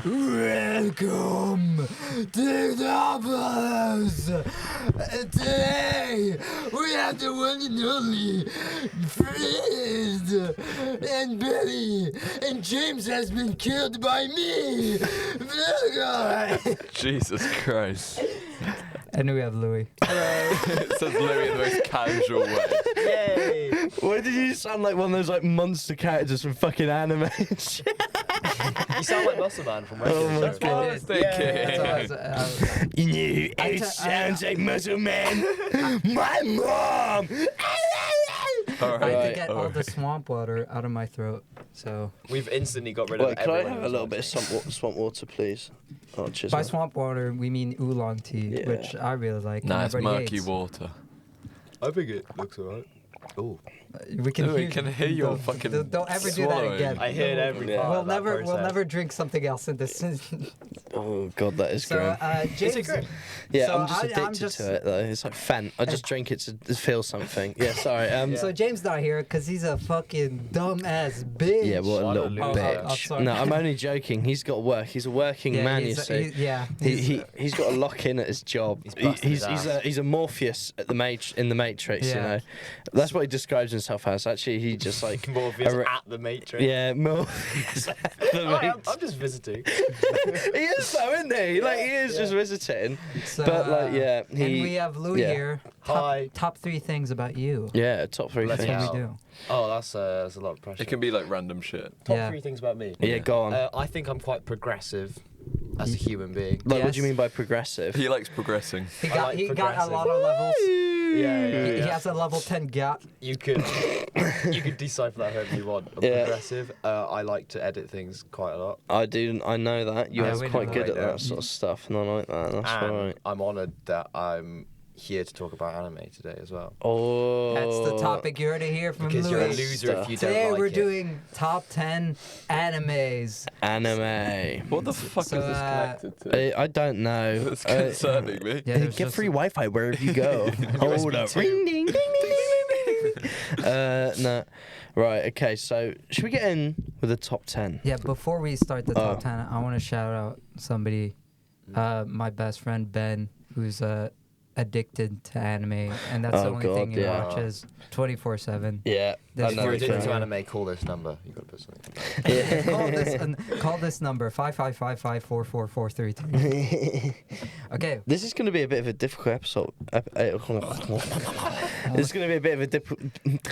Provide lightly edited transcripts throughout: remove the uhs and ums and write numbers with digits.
Welcome to the Blues. Today we have the one and only Frizz and Billy, and James has been killed by me. Jesus Christ. And we have Louis. It says Louis in the most casual way. Yay! Why did you sound like one of those like monster characters from fucking anime? You sound like Muscle Man from Oh my That's what I was thinking. You know, it sounds like Muscle Man. My mom. All I had to right. get all the swamp water out of my throat, so... We've instantly got rid of Wait, can I everyone have a little bit of swamp water, please? Oh, cheers. By man. swamp water, we mean oolong tea, Yeah. which I really like. Nah, and it's everybody murky hates. water. I think it looks alright. Oh, We can We hear, can hear your don't- fucking Don't ever do that swallowing. again. I heard every Yeah. part We'll of that never process. drink something else in this. Oh god, that is So, grim. James, Is it good? Yeah, so I'm just addicted just- to it though. It's like Fent. I just drink it to feel something. Yeah, sorry. So James not here because he's a fucking dumbass bitch. Yeah, what a What a little loser. bitch. sorry. No, I'm only joking. He's got work. He's a working man, you see. He's got to lock in at his job. He's busted his ass. He's a Morpheus at in the Matrix. You Yeah. know, that's what he describes himself as. Actually, he just like Morpheus a re- at the Matrix. yeah, Morpheus. at the Hi, Matrix. I'm just visiting. He is though, isn't he? Like he is just visiting. So, But like yeah, and we have Louis yeah. here. Hi. Top 3 things about you. yeah, top 3 Let's things. That's Yeah. what we do. Oh, that's a lot of pressure. It can be like random shit. Top Yeah. 3 things about me. Yeah, go on. I think I'm quite progressive as a human being. Like, what do you yes. mean by progressive? He likes progressing. He I got like he got a progressive. lot of levels. Yeah. He has a level 10 gap. You could decipher that however you want. I'm Yeah. progressive. I like to edit things quite a lot. I do. I know that you Yeah, are we know quite that. good at Right, that sort of stuff, and I like that. That's and right. I'm honoured that I'm here to talk about anime today as well. Oh, That's the topic you heard it here from Because Louis. you're a loser if you Today don't like we're it. doing top 10 animes. Anime. What the fuck So, is this connected to? I don't know. It's concerning me. Yeah, there's Get just- free Wi-Fi wherever you go. Hold up. too. Ring ding ding ding ding ding. No. Right. Okay. So should we get in with the top 10? Yeah, before we start the top Oh. 10, I want to shout out somebody, my best friend Ben, who's addicted to anime, and that's the Oh, only God, thing he yeah. watches 24/7. Yeah. This I If know you're which addicted to one. anime, call this number. You got to put something. Yeah. Call this number 555-544-433. Okay. This is going to be a bit of a difficult episode. It's going to be a bit of a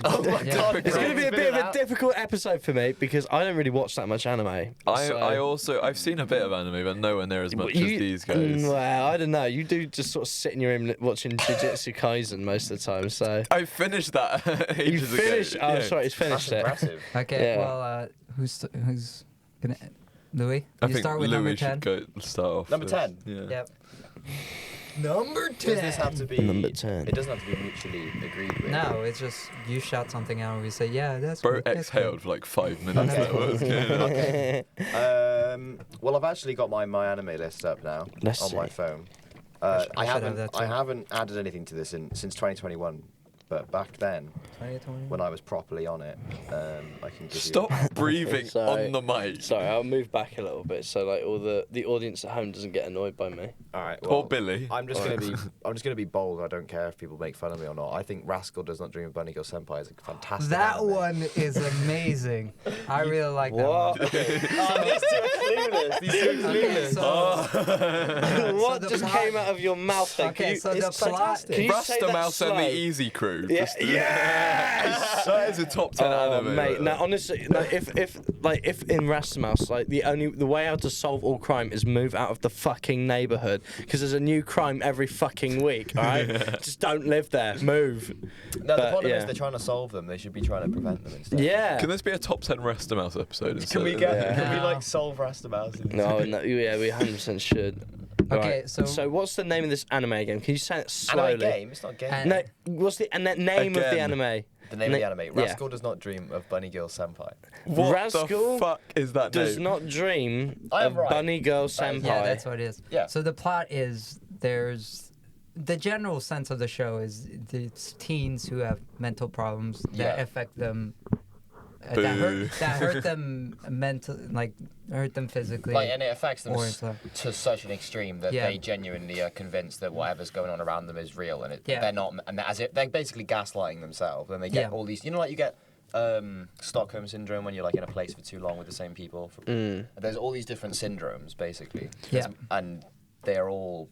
Oh my Yeah. god! It's going to be a bit of a difficult episode for me because I don't really watch that much anime. I've seen a bit of anime, but nowhere near as much as these guys. Well, I don't know. You do just sort of sit in your room watching Jujutsu Kaisen most of the time. So I finished that you ages ago. finished. Oh, Yeah. sorry, it's That's finished it. impressive. Okay, Yeah. well, who's gonna... Louis? I You think start with Louis number 10? should go start off. Number with- 10? Yeah. Yep. Number 10! Does this have to be Number 10. It doesn't have to be mutually agreed with. No, it's just you shout something out and we say, yeah, that's Bro good, that's exhaled good. for like 5 minutes. Okay. That was good. Well, I've actually got my anime list up now Let's on my see. phone. I should have haven't that I too. haven't added anything to this since 2021, but back then 2020? when I was properly on it, I can give Stop breathing Sorry. on the mic. Sorry, I'll move back a little bit so like all the audience at home doesn't get annoyed by me. you. All right. Or Well, Billy. I'm just gonna be bold. I don't care if people make fun of me or not. I think Rascal Does Not Dream of Bunny Girl Senpai is a fantastic. That anime. one is amazing. I really like that What? one. Oh, these two are clueless. These two are Okay, clueless. so, What the just plot- came out of your mouth then? Okay, Can you, so the it's plot... fantastic. Can you say Rasta that Mouse and slow? the Easy Crew. Yeah, Just- yes! That is a top 10 Oh, anime. mate, right now there. honestly, like, if in Rasmus, like the way out to solve all crime is move out of the fucking neighborhood because there's a new crime every fucking week. All right, just don't live there. Move. No, the But, problem yeah. is they're trying to solve them. They should be trying to prevent them instead. Yeah. Can this be a top 10 Rasta Mouse episode? Can we instead? get? Can we No. like solve Rasta Mouse? No, yeah, we 100% should. Okay, Right. so- what's the name of this anime again? Can you say it slowly? Anime game. It's not a game. And- No, what's the name of the Again. anime? The name of the Na- anime. yeah. Rascal Does Not Dream of Bunny Girl Senpai. What Rascal the fuck is that Does name? not dream I am of right. Bunny Girl That is- Senpai. Yeah, that's what it is. Yeah. So the plot is there's the general sense of the show is it's teens who have mental problems that Yeah. affect them that hurt them mentally, like hurt them physically. Like, and it affects them or it's, to such an extreme that Yeah. they genuinely are convinced that whatever's going on around them is real, and Yeah. they're not. And as if they're basically gaslighting themselves, and they get Yeah. all these. You know, like you get Stockholm syndrome when you're like in a place for too long with the same people. There's all these different syndromes, basically. Yeah. And they all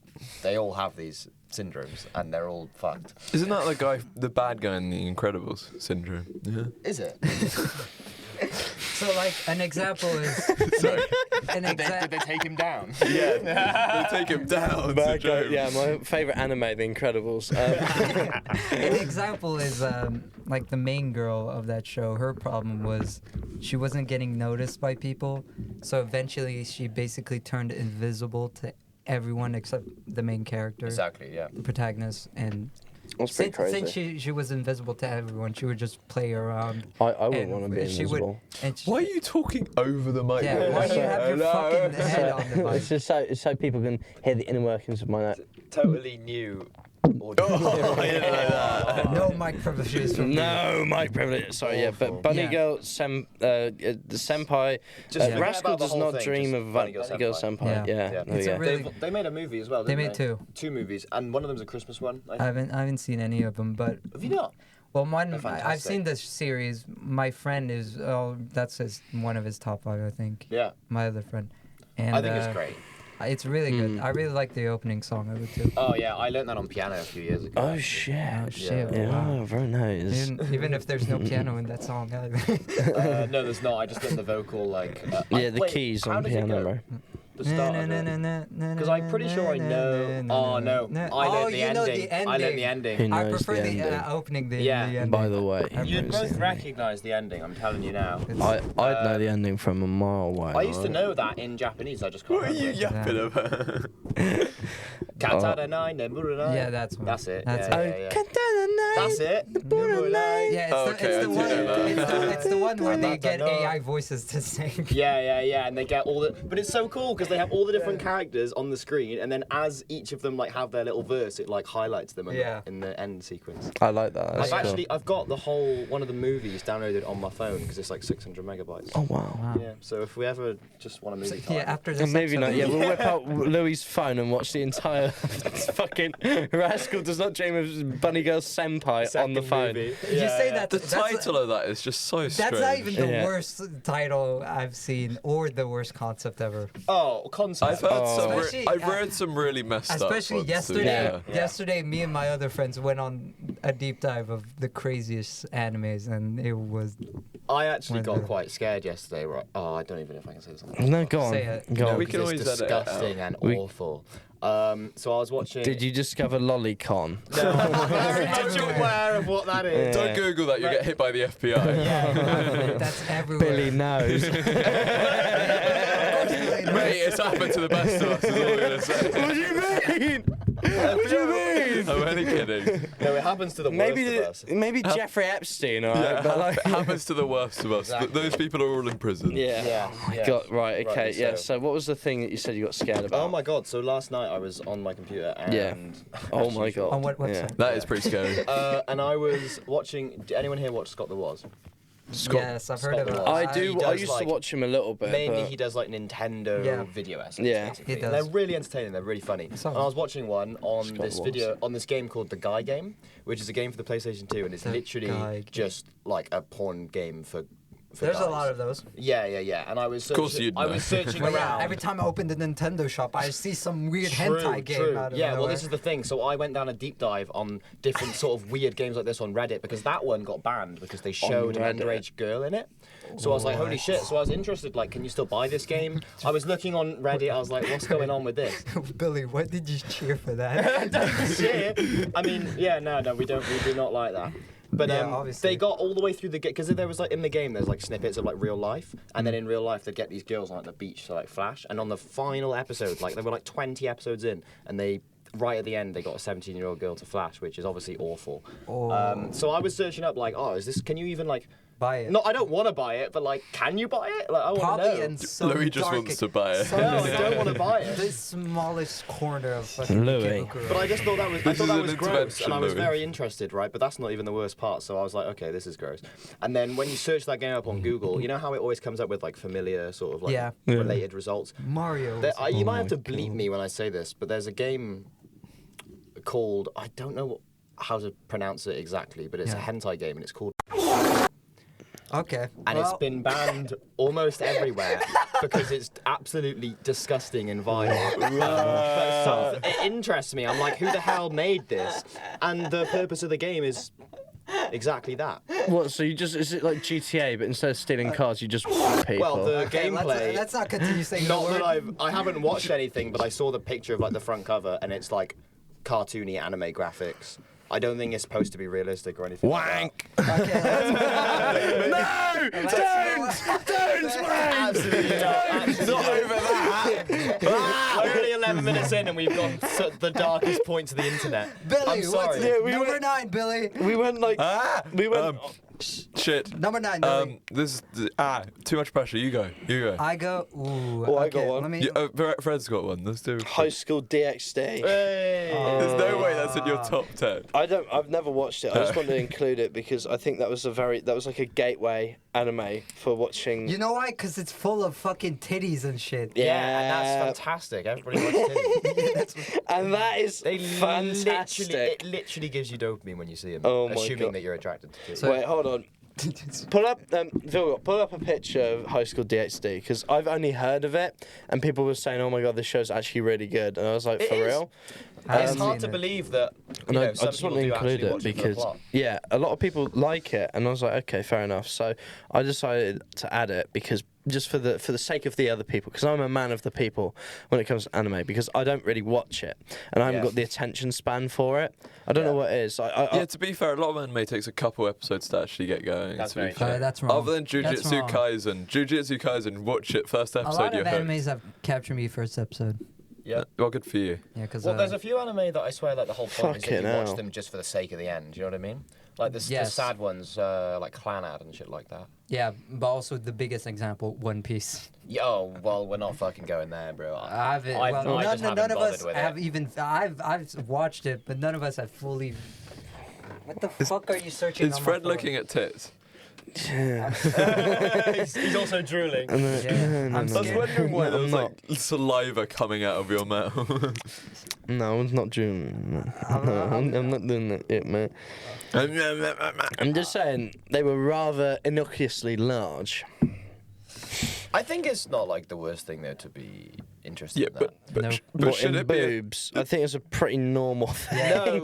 have these syndromes, and they're all fucked. Isn't that the bad guy in The Incredibles syndrome? Yeah. Is it? So like an example is Did they take him down? Yeah. They take him down. My to Joe. yeah, my favourite anime, The Incredibles. an example is like the main girl of that show. Her problem was she wasn't getting noticed by people, so eventually she basically turned invisible to everyone except the main character, Exactly. Yeah. the protagonist, and That's pretty crazy. since she was invisible to everyone, she would just play around. I wouldn't and want to be she would- invisible. and she- Why are you talking over the mic? Yeah, why do you have your fucking head on the mic? It's just so people can hear the inner workings of my neck. Totally new. Oh, I didn't know that. No mic privileges from me. No, mic privilege. Sorry, yeah, but Bunny Yeah. Girl, the senpai, Just forget Rascal about the does whole not thing, dream just of Bunny Bunny Girl Girl Senpai. Senpai. Yeah. Yeah, Yeah. there It's we a go. really- They made a movie as well. They Didn't made two. Two movies, and one of them's a Christmas one. I haven't seen any of them, but Have you not? well, one They're I've fantastic. seen this series. My friend is that's one of his top 5, I think. Yeah. My other friend, and I think it's great. It's really good. I really like the opening song of it too. Oh yeah, I learned that on piano a few years ago. Oh shit. Oh shit! Yeah, Wow. very nice. Even if there's no piano in that song, No, there's not. I just learned the vocal like. Yeah, the keys on piano, bro. The start of it. Because I'm pretty sure I know. Oh no, I learned the you know ending. the ending. I learned the Who ending. I knows prefer the the ending? opening than Yeah. the ending. By the way, You'd knows both the recognise the ending. I'm telling you now. I'd know the ending from a mile away. I used to right? know that in Japanese. I just can't What are you remember. yapping about? Katara nine, Nemura. Yeah, that's one. That's it. That's yeah, it. yeah, yeah. That's it. Nemura. Yeah, it's, Oh, the, okay, it's, I the do one, know that. it's the one where they get No. AI voices to sing. Yeah, and they get all the. But it's so cool because they have all the different characters on the screen, and then as each of them like have their little verse, it like highlights them in the end sequence. I like that. That's I've got the whole one of the movies downloaded on my phone because it's like 600 megabytes. cool. Oh wow. Yeah, so if we ever just want a movie time. Yeah, after this. Maybe not. episode- Yeah, we'll whip out Louis' phone and watch the entire fucking Rascal Does Not Dream of Bunny Girl Senpai on the phone. Did you say that? The title of that is just so strange. That's not even the Yeah. worst title I've seen, or the worst concept ever. Oh, concept. I've heard Especially, I've read some really messed up Especially ones, yesterday. yeah. Yesterday, me and my other friends went on a deep dive of the craziest animes, and it was. I actually When got the- quite scared yesterday. Right? Oh, I don't even know if I can say something. No, go on. Say it. Go No, on. we can Because it's always edit it out. disgusting and We- awful. So I was watching. Did you discover Lolicon? No, I'm very much aware of what that is. Don't Google that, you'll get hit by the FBI. That's everywhere. Billy knows. Mate, it's happened to the best of us, is all I'm going to say. What do you mean? What do you mean? I'm only kidding. No, it happens to the worst of us. Maybe Jeffrey Epstein, alright? Yeah, but like, it happens to the worst of us. Exactly. Those people are all in prison. yeah. Yeah. God, right, okay, Rightly yeah. so. So, what was the thing that you said you got scared about? Oh my god! So last night I was on my computer and. Yeah. Oh my god. On what website? Yeah. That is pretty scary. And I was watching. Did anyone here watch Scott the Woz? Yes, I've heard of it. Scott I He do. does, I used to like, watch him a little bit. Mainly, but he does like Nintendo Yeah. video essays. Yeah. basically. He And does. they're really entertaining. They're really funny. So- And I was watching one on Scott this Woz. video on this game called the Guy Game, which is a game for the PlayStation 2, and it's The Guy literally Game. just like a porn game for. There's a guys. lot of those. Yeah. And I was. course searching- you'd I know. was searching Well, around. yeah, every time I open the Nintendo shop, I see some weird True, hentai game true. out of Yeah, well, nowhere. this is the thing. So I went down a deep dive on different sort of weird games like this on Reddit because that one got banned because they showed an Reddit. underage girl in it. So I was like, holy shit. So I was interested, like, can you still buy this game? I was looking on Reddit. I was like, what's going on with this? Billy, what did you cheer for that? Shit. I mean, yeah, no, we do not like that. But Yeah, obviously. they got all the way through the game because there was like in the game there's like snippets of like real life, and then in real life they'd get these girls on like the beach to like flash, and on the final episode, like they were like 20 episodes in, and they right at the end they got a 17-year-old girl to flash, which is obviously awful. Oh. So I was searching up like, oh, is this? Can you even like buy it. No, I don't want to buy it, but like, can you buy it? Like, I want to Probably know. in some Louis just dark, wants to buy it. some No, I don't want to buy it. the smallest corner of fucking Louis. Ikebukuro. But I just thought that was, I thought is that an was gross, intervention, and I was Louis. very interested, right? But that's not even the worst part. So I was like, okay, this is gross. And then when you search that game up on Google, you know how it always comes up with like familiar sort of like Yeah. related results. Mario. You might have to bleep me when I say this, but there's a game called, I don't know how to pronounce it exactly, but it's a Yeah. hentai game, and it's called. Okay. And it's been banned almost everywhere because it's absolutely disgusting and vile. But sort of, it interests me. I'm like, who the hell made this? And the purpose of the game is exactly that. What? So you just is it like GTA, but instead of stealing cars, you just whack people? Well, the Okay, gameplay. let's not continue saying Not the that word. I haven't watched anything, but I saw the picture of like the front cover, and it's like cartoony anime graphics. I don't think it's supposed to be realistic or anything. Wank! Okay, No! Don't wank! Absolutely not. Not over that. We're only 11 minutes in, and we've gone to the darkest points of the internet. Billy, I'm sorry. what's Yeah, we number went- 9, Billy? We went like we went. Shit. Number 9, Billy. This is too much pressure. You go. I go. Ooh. Oh, I okay, got one. Let me. Fred's got one. Let's do. High School DxD. There's no way that's in your top 10. I've never watched it. I just wanted to include it because I think that was like a gateway anime for watching. You know why? Because it's full of fucking titties and shit. Yeah, and that's fantastic. Everybody likes titties. And that is They fantastic. it literally gives you dopamine when you see them, Oh my assuming God. that you're attracted to titties. So- Wait, hold on. Pull up, Vilgot, pull up a picture of High School DxD because I've only heard of it, and people were saying, "Oh my god, this show's actually really good," and I was like, It "For is. real?" It's seen hard to it. believe that And I some just people want to do include actually it watch it for the because plot. yeah, a lot of people like it, and I was like, okay, fair enough. So I decided to add it because just for the sake of the other people, because I'm a man of the people when it comes to anime, because I don't really watch it, and I haven't Yeah. got the attention span for it. I don't know what it is. Yeah, to be fair, a lot of anime takes a couple episodes to actually get going. That's to be very fair. That's wrong. Other than That's Jujutsu wrong. Kaisen. Jujutsu Kaisen, watch it first A episode, lot of you're hooked. animes have captured me first episode. Yeah. Well, good for you. Yeah, because Well, there's a few anime that I swear like the whole point is that you Fucking watch hell. them just for the sake of the end. Do you know what I mean? Like the Yes. sad ones, like Clanad and shit like that. yeah, but also the biggest example, One Piece. Yo, well, we're not fucking going there, bro. I haven't. I Well, just none haven't of bothered us with have it. even. I've watched it, but none of us have fully. What the fuck are you searching? Is on my Fred phone? looking at tits? He's also drooling. Yeah, I'm I was scared. wondering why No, there I'm was like saliva coming out of your mouth. No, I'm not doing. No, I'm not doing that yet, man. I'm just saying they were rather innocuously large. I think it's not like the worst thing though to be interested Yeah, in that. but No. What, should in it be? boobs? I think it's a pretty normal thing. No,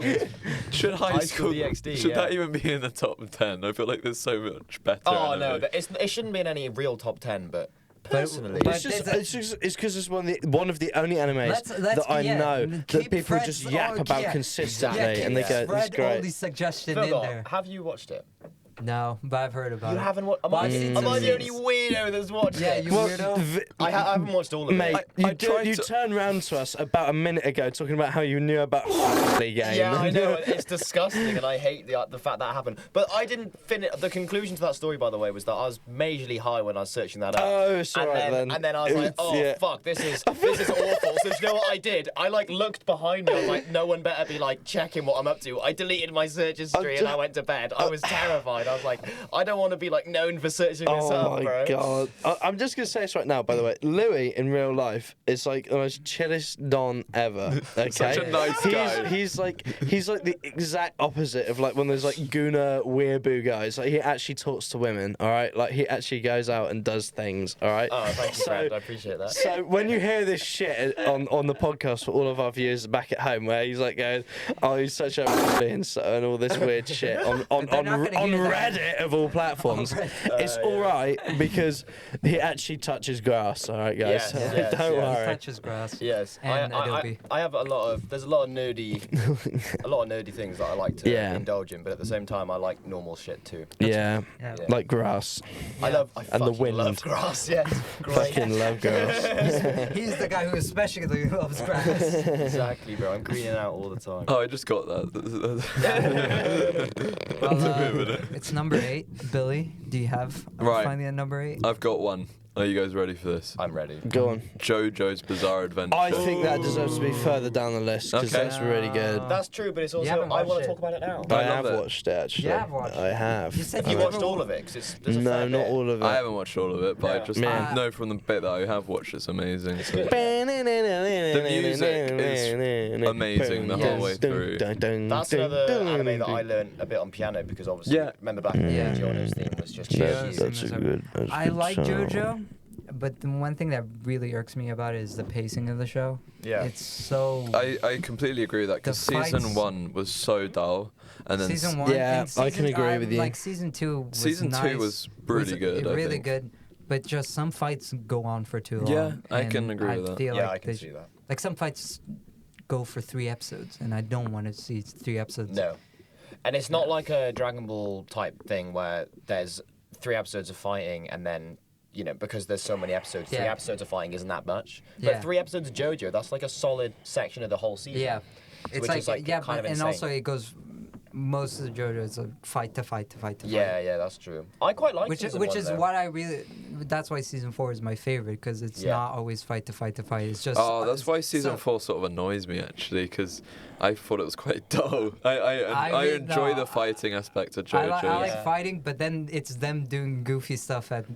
Should High High School School DxD, should that yeah. even be in the top 10? I feel like there's so much better. oh anime. no, it shouldn't be in any real top 10. But personally, but- It's because it's one of the only animes Let's- that I yeah, know that keep people Fred's- just yap oh, about yeah. consistently, Yeah, and they keep go, "This is Fred great." only suggestion in Phil, there. have you watched it? No, but I've heard about You it. haven't watched. Am Well, I I've seen am I some the only scenes. weirdo that's watched Yeah, it? you weirdo. I haven't watched all of it. Mate, I tried you to- turned round to us about a minute ago talking about how you knew about the game. Yeah, I know. It's disgusting, and I hate the fact that happened. But I didn't finish. The conclusion to that story, by the way, was that I was majorly high when I was searching that up. Oh, it's and alright then. And then I was like, oh Yeah. fuck, this is awful. So you know what I did? I like looked behind me. I was like, no one better be like checking what I'm up to. I deleted my search history and I went to bed. I was terrified. I was like, I don't want to be like known for searching this Oh up, my bro. god! I'm just gonna say this right now. By the way, Louis in real life is like the most chillest don ever. Okay, Such a nice guy. He's like the exact opposite of like one of those like Guna weeaboo guys. Like he actually talks to women. All right, like he actually goes out and does things. All right. Oh, thank you, So- friend. I appreciate that. So when you hear this shit on the podcast for all of our viewers back at home, where he's like going, "Oh, he's such a and all this weird shit on They're not gonna hear that. Reddit of all platforms, it's all right because he actually touches grass. All right, guys, Yes, yes, don't yes. worry. Touches grass. Yes, And Adobe. I have there's a lot of nerdy things that I like to Yeah. indulge in, but at the same time I like normal shit too. Yeah, Yeah. like grass. I And the fucking love wind. grass. Yeah, it's great. Fucking love grass. He's the guy who especially loves grass. Exactly, bro. I'm greening out all the time. Oh, I just got that. Well, it's number 8. Billy, do you have Right. finally at number 8? I've got one. Are you guys ready for this? I'm ready. Go on. JoJo's Bizarre Adventure. I think that deserves to be further down the list because Okay. that's really good. That's true, but it's also haven't I watched want it. to talk about it now. I I love have it. watched it actually. You have watched I it? have. You said You never watched all of it? 'Cause there's a No, fair not bit. all of it. I haven't watched all of it, but I Yeah. just Man. know from the bit that I have watched it's amazing. So. The music is amazing the whole way through. That's another anime that I learned a bit on piano because obviously, Yeah. remember back in the Yeah. day, Giorno's theme was just Yeah. huge. That's a good. That's a I good like song. JoJo, but the one thing that really irks me about it is the pacing of the show. Yeah. It's so. I completely agree with that because The season fights- 1 was so dull, and then Season 1. Yeah, and I can agree with you. Like season 2 was season 2 nice, was really good. I really think. good, but just some fights go on for too long. Yeah, I can and agree with that. Feel Yeah, like I can they see that. Like some fights go for 3 episodes, and I don't want to see 3 episodes. No. And it's not like a Dragon Ball type thing where there's 3 episodes of fighting and then, you know, because there's so many episodes, 3 Yeah. episodes of fighting isn't that much. Yeah. But 3 episodes of JoJo, that's like a solid section of the whole season. Yeah, it's Which is, like, yeah, kind but, of and insane. also it goes. Most of the JoJo is a fight to fight to fight to fight. Yeah, that's true. I quite like Which season which 1, is though. what I really. That's why season 4 is my favorite because it's Yeah. not always fight to fight to fight. It's just. Oh, that's why season so- 4 sort of annoys me actually, because I thought it was quite dull. I I mean, enjoy no, the fighting aspect of I, JoJo. I like Yeah. fighting, but then it's them doing goofy stuff at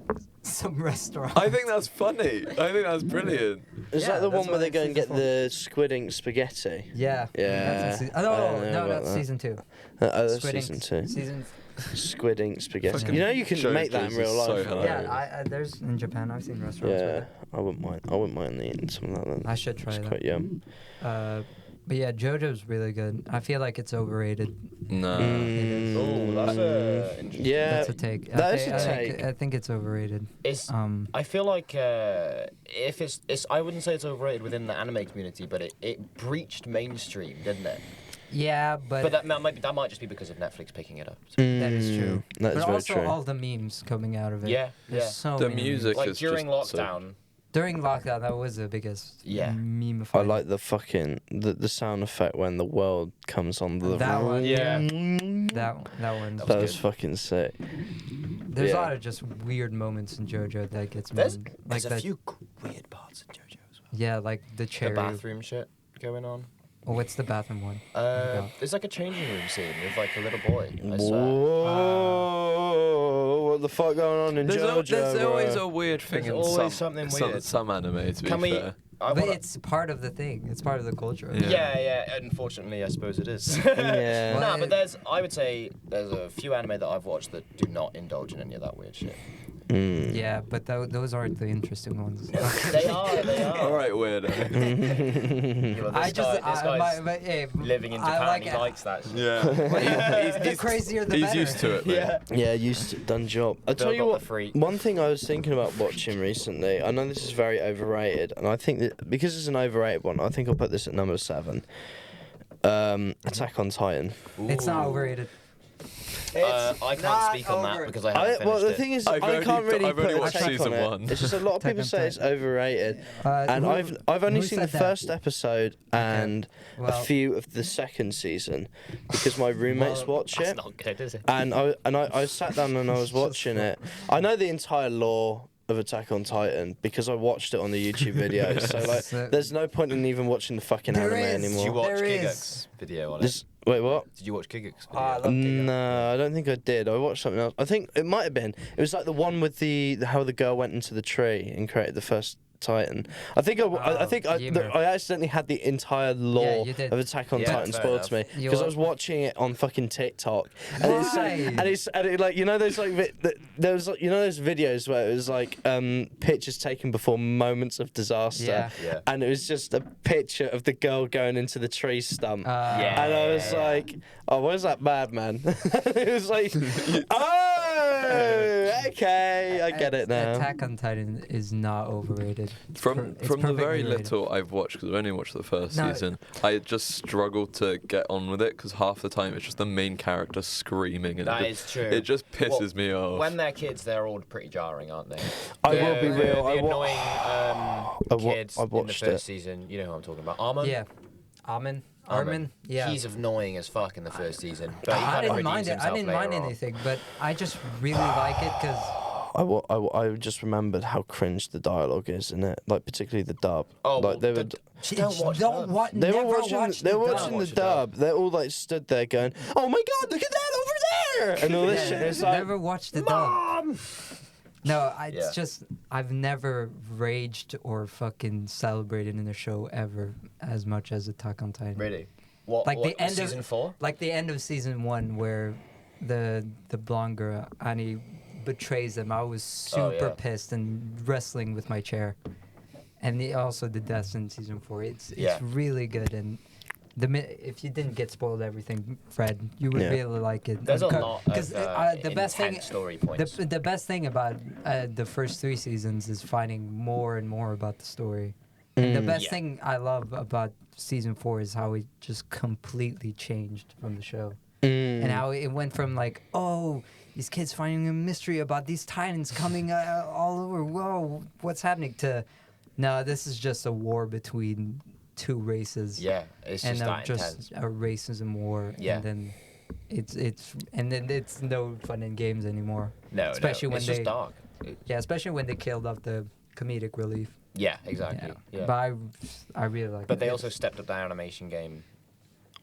some restaurant. I think that's funny. I think that's brilliant. Is Yeah, that the that's one where what they go and season get the squid ink spaghetti? Yeah. Yeah, That's in I no, don't know no, about that's that. season 2. Oh, that's Squid season Ink. 2. Season. Squid ink spaghetti. Fucking You know you can make that in JoJo's real is so life. hilarious. Yeah, there's in Japan. I've seen restaurants with Yeah, it. I wouldn't mind. I wouldn't mind eating something like that. I should try It's that. quite yum. But yeah, JoJo's really good. I feel like it's overrated. No. Oh, that's interesting. Yeah, That's a take. that is a I take. think it's overrated. It's, I feel like if it's I wouldn't say it's overrated within the anime community, but it breached mainstream, didn't it? Yeah, But that might just be because of Netflix picking it up. So. that is true. That is but very also true. all the memes coming out of it. Yeah, There's yeah. so The many music Like is during just so- lockdown. During lockdown, that was the biggest Yeah. meme. I like the fucking the sound effect when the world comes on the. That one, yeah. that one. That was fucking sick. There's yeah. a lot of just weird moments in JoJo that gets me. There's Like a that. few weird parts in JoJo as well. Yeah, like the The cherry. bathroom shit going on. Oh, what's the bathroom one? God. There's like a changing room scene with like a little boy. I swear. Whoa! What the fuck going on in There's, JoJo? there's bro? always a weird thing There's in always some, something some, weird. some anime, to be Can we? fair. I But wanna- it's part of the thing. It's part of the culture. Yeah. yeah. Unfortunately, I suppose it is. Yeah. No, but I would say there's a few anime that I've watched that do not indulge in any of that weird shit. Yeah, but those aren't the interesting ones. They are. All right, weirdo. You know, I this guy's hey, living in I Japan. like He it. likes that shit. Yeah. The crazier the he's better. used to it, man. Yeah. Yeah, used to done job. I tell Bill you got what, the freak. one thing I was thinking about watching recently. I know this is very overrated, and I think that because it's an overrated one, I think I'll put this at number 7. Attack on Titan. It's not overrated. I can't speak on that because I haven't finished Well, the it. thing is, I've I only can't really I've only put a watched take season on it. 1. It's just a lot of Attack people on say it's Titan. overrated, and Who- I've only who seen the said that? first episode and a Well- few of the second season because my roommates watch That's it. not good, is it? And I sat down and I was watching it. I know the entire lore of Attack on Titan because I watched it on the YouTube videos. So like, there's no point in even watching the fucking There anime is. Did you anymore. watch There is. Giguk's video on it? Wait, what? Did you watch Giguk's video? I love Giga. No, I don't think I did. I watched something else. I think it might have been. It was like the one with the how the girl went into the tree and created the first Titan. I think Ymir. I accidentally had the entire lore you did. of Attack on Yeah, Titan fair spoiled to me You because I are- was watching it on fucking TikTok. And Why? and it, like, you know those like there was like, you know those videos where it was like pictures taken before moments of disaster. Yeah. Yeah. And it was just a picture of the girl going into the tree stump. Yeah. And I was like, oh, where's that bad man? It was like, oh, okay, I get it now. Attack on Titan is not overrated. It's From the perfectly very rated. little I've watched, because I've only watched the first No. season, I just struggled to get on with it because half the time it's just the main character screaming, and That it is just, true. It just pisses Well, me off. When they're kids, they're all pretty jarring, aren't they? I will be real. The I annoying I kid in the watched first it. season. You know who I'm talking about. Armon? Yeah. Amen. Armin, yeah. He's annoying as fuck in the first season. But he I kind of didn't redeems mind it. I himself didn't mind later on. anything, but I just really like it because I just remembered how cringe the dialogue is in it, like particularly the dub. Oh, like they were. don't watch dubs. They were never watching. watch They were the watching dub. the dub. They're all like stood there going, "Oh my god, look at that over there!" and all this shit. It's like, never watched the dub. No, Yeah. it's just I've never raged or fucking celebrated in a show ever as much as Attack on Titan. Really? What? Like what, the end of season 4? Like the end of season 1 where the blonde girl Annie betrays them. I was super yeah. pissed and wrestling with my chair. And also the deaths in season 4. It's Yeah. really good, and if you didn't get spoiled everything, Fred, you would Yeah. really like it. There's a Because- lot because of the best thing intense story points. the best thing about the first 3 seasons is finding more and more about the story. And the best Yeah. thing I love about season 4 is how it just completely changed from the show. And how it went from like, oh, these kids finding a mystery about these titans coming all over. Whoa, what's happening? To, no, this is just a war between 2 races. Yeah, it's And just that intense. just a racism war. Yeah. And then it's no fun in games anymore. No, especially when it's they just dark. yeah, especially when they killed off the comedic relief. Yeah, exactly. Yeah. But I really like. But it. they also stepped up their animation game.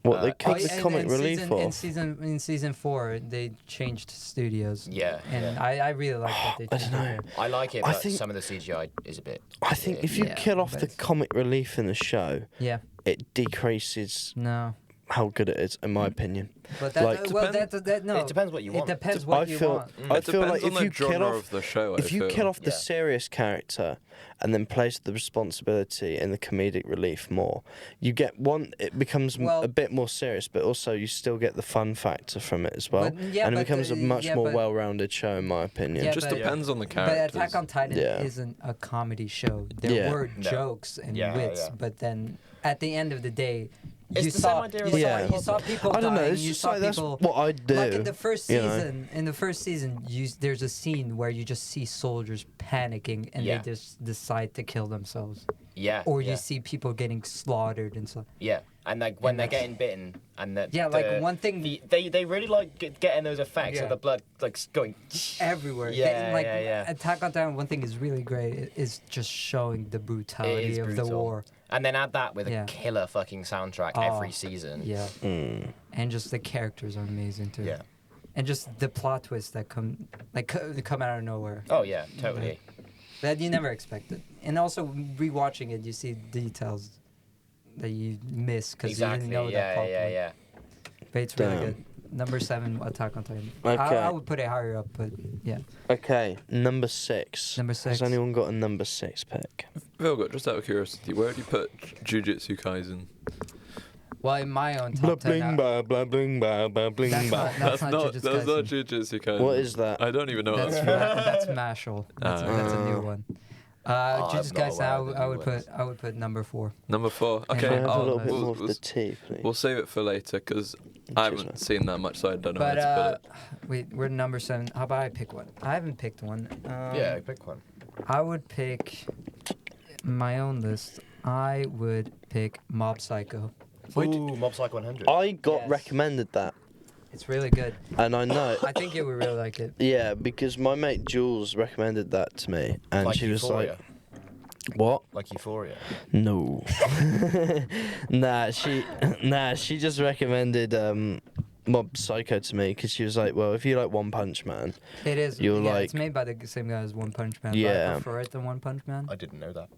what they Oh, cut yeah, the and comic in relief season, off. in season 4, they changed studios. Yeah, And yeah. I really like that they I changed dunno. it. I like it, I but think- some of the CGI is a bit. I think if you Yeah, kill off the but- comic relief in the show, Yeah. it decreases No. how good it is, in my opinion. But that, Like- well, that no. It depends what you want. It depends what I you feel, want. I It feel depends like on if the you kill genre off of the show. if you kill off the Yeah. serious character and then place the responsibility in the comedic relief more, you get one. It becomes Well- a bit more serious, but also you still get the fun factor from it as well, But- yeah, and it but, becomes a much yeah, more but- well-rounded show, in my opinion. Yeah, It just but- depends on the But characters. Attack on Titan Yeah. isn't a comedy show. There Yeah. were No. jokes and Yeah, wits, yeah. but then at the end of the day, It's you the same saw idea of you, Yeah. saw, you saw people I don't know. dying. It's You just saw like that's people. what I do. Like in the first you know? season, there's a scene where you just see soldiers panicking and Yeah. they just decide to kill themselves, Yeah. or yeah. you see people getting slaughtered and stuff. Yeah, and like when And they're that's- getting bitten, and that Yeah, like one thing- they really like getting those effects Yeah. of the blood like going. Everywhere. Yeah, like, yeah, yeah. Attack on Titan. One thing is really great is just showing the brutality of the brutal. war. And then add that with Yeah. a killer fucking soundtrack Oh, every season. Yeah. And just the characters are amazing too. Yeah. And just the plot twists that come out of nowhere Oh yeah, totally. that you never expected. And also rewatching it, you see details that you miss because you Exactly. didn't know that Yeah, plot yeah, point. yeah. But it's really Damn. good. Number 7, Attack on Titan. Okay. I would put it higher up, but yeah. Okay, number 6. Number Has 6. anyone got a number 6 pick? Vilga, just out of curiosity, where do you put Jujutsu Kaisen? Well, in my own Blah top 10, bling ba blah bling ba blah bling that's ba. not, that's not Jujutsu that's not Kaisen. Jujutsu Kaisen. What is that? I don't even know. That's That's that's Mashal. That's a new one. Jujutsu not Kaisen, aware of the I new would ones. I would put number 4. number 4. And Okay, Can I have a Oh, little no. bit we'll, more of we'll, the tea, please? we'll save it for later because I Cheers, haven't man. seen that much, so I don't know But where to put it. wait, we're number 7. How about I pick one? I haven't picked one. Yeah, pick one. I would pick my own list. I would pick Mob Psycho. Ooh, Mob Psycho 100. I got Yes. recommended that, It's really good. and I know. I think you would really like it. Yeah, because my mate Jules recommended that to me, and Like she was Euphoria. like, "What? Like Euphoria. No." she just recommended Mob Psycho to me because she was like, "Well, if you like One Punch Man, It is. You're yeah, like- it's made by the same guy as One Punch Man. But Yeah. I prefer it than One Punch Man. I didn't know that.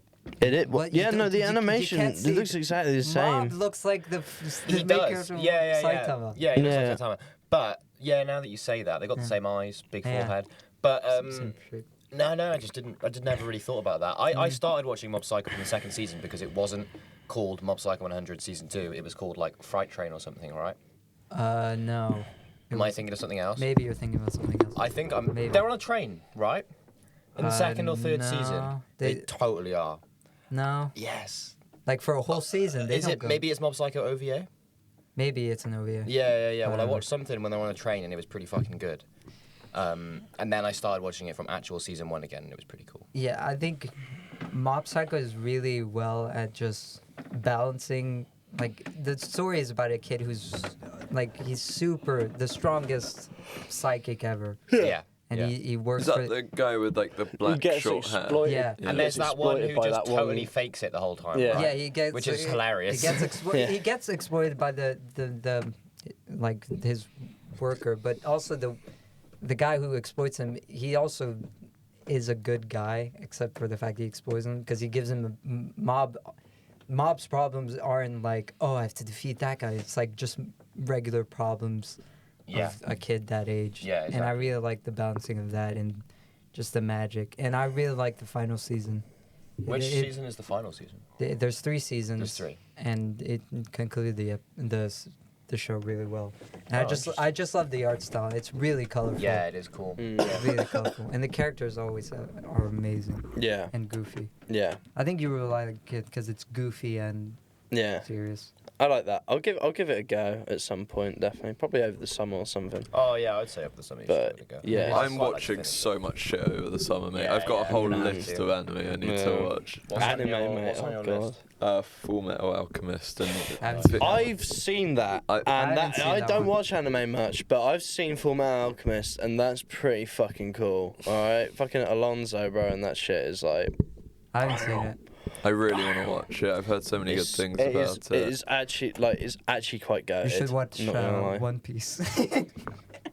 What, you yeah, don't- no, the you animation can't it see- looks exactly the Mob same." looks like the He maker does. of Yeah. Saitama. Yeah, he looks Yeah. like Saitama. But yeah, now that you say that, they got the Yeah. same eyes, big Yeah. forehead. But Same shape. no, I just didn't. I just never really thought about that. I started watching Mob Psycho from the second season because it wasn't called Mob Psycho 100 season 2. It was called like Fright Train or something, right? No. It Am I was- thinking of something else? Maybe you're thinking about something else. I think I'm. Maybe. They're on a train, right? In the second or third no, season, they they- totally are. No. Yes. Like for a whole season, they Is don't it? go. Maybe it's Mob Psycho OVA. Maybe it's an OVA. Yeah. Well, I Uh, watched something when they were on a train and it was pretty fucking good. And then I started watching it from actual season 1 again and it was pretty cool. Yeah, I think Mob Psycho is really well at just balancing like the story is about a kid who's like he's the strongest psychic ever, Yeah. and yeah. he works Is that for the guy with like the He black gets short hair? exploited. Yeah. And there's that one Exploited who by just that one- totally fakes it the whole time. Yeah. right? yeah he gets Which is hilarious. He gets Yeah. he gets exploited by the like his worker, but also the guy who exploits him. He also is a good guy, except for the fact he exploits him because he gives him a mob. Mob's problems aren't like, oh, I have to defeat that guy. It's like just regular problems Yeah. of a kid that age. Yeah, And I exactly. really like the balancing of that and just the magic. And I really like the final season. Which It- season is the final season? There's 3 seasons. There's 3. And it concluded the show really well. And Oh, I just love the art style. It's really colorful. Yeah, it is cool. Really colorful. And the characters always are amazing Yeah, and goofy. yeah, I think you will like it because it's goofy and yeah. serious. I like that. I'll give it a go at some point. Definitely, probably over the summer or something. Oh yeah, I'd say up the summer. you should But, give it a go. yeah. I'd I'm quite like to watching finish it. so much shit over the summer, mate. Yeah, I've got a yeah, whole man, list too. of anime I need Yeah. to watch. What's on Anime, your- mate. what's on Oh your god. list? Full Metal Alchemist and Haven't seen I've seen that, I and haven't that, seen I that don't one. watch anime much, but I've seen Full Metal Alchemist, and that's pretty fucking cool. All right, fucking Alonzo, bro, and that shit is like. I haven't seen it. I really want to watch it. I've heard so many good things about it. It is actually like it's actually quite good. You should watch Not gonna lie. One Piece.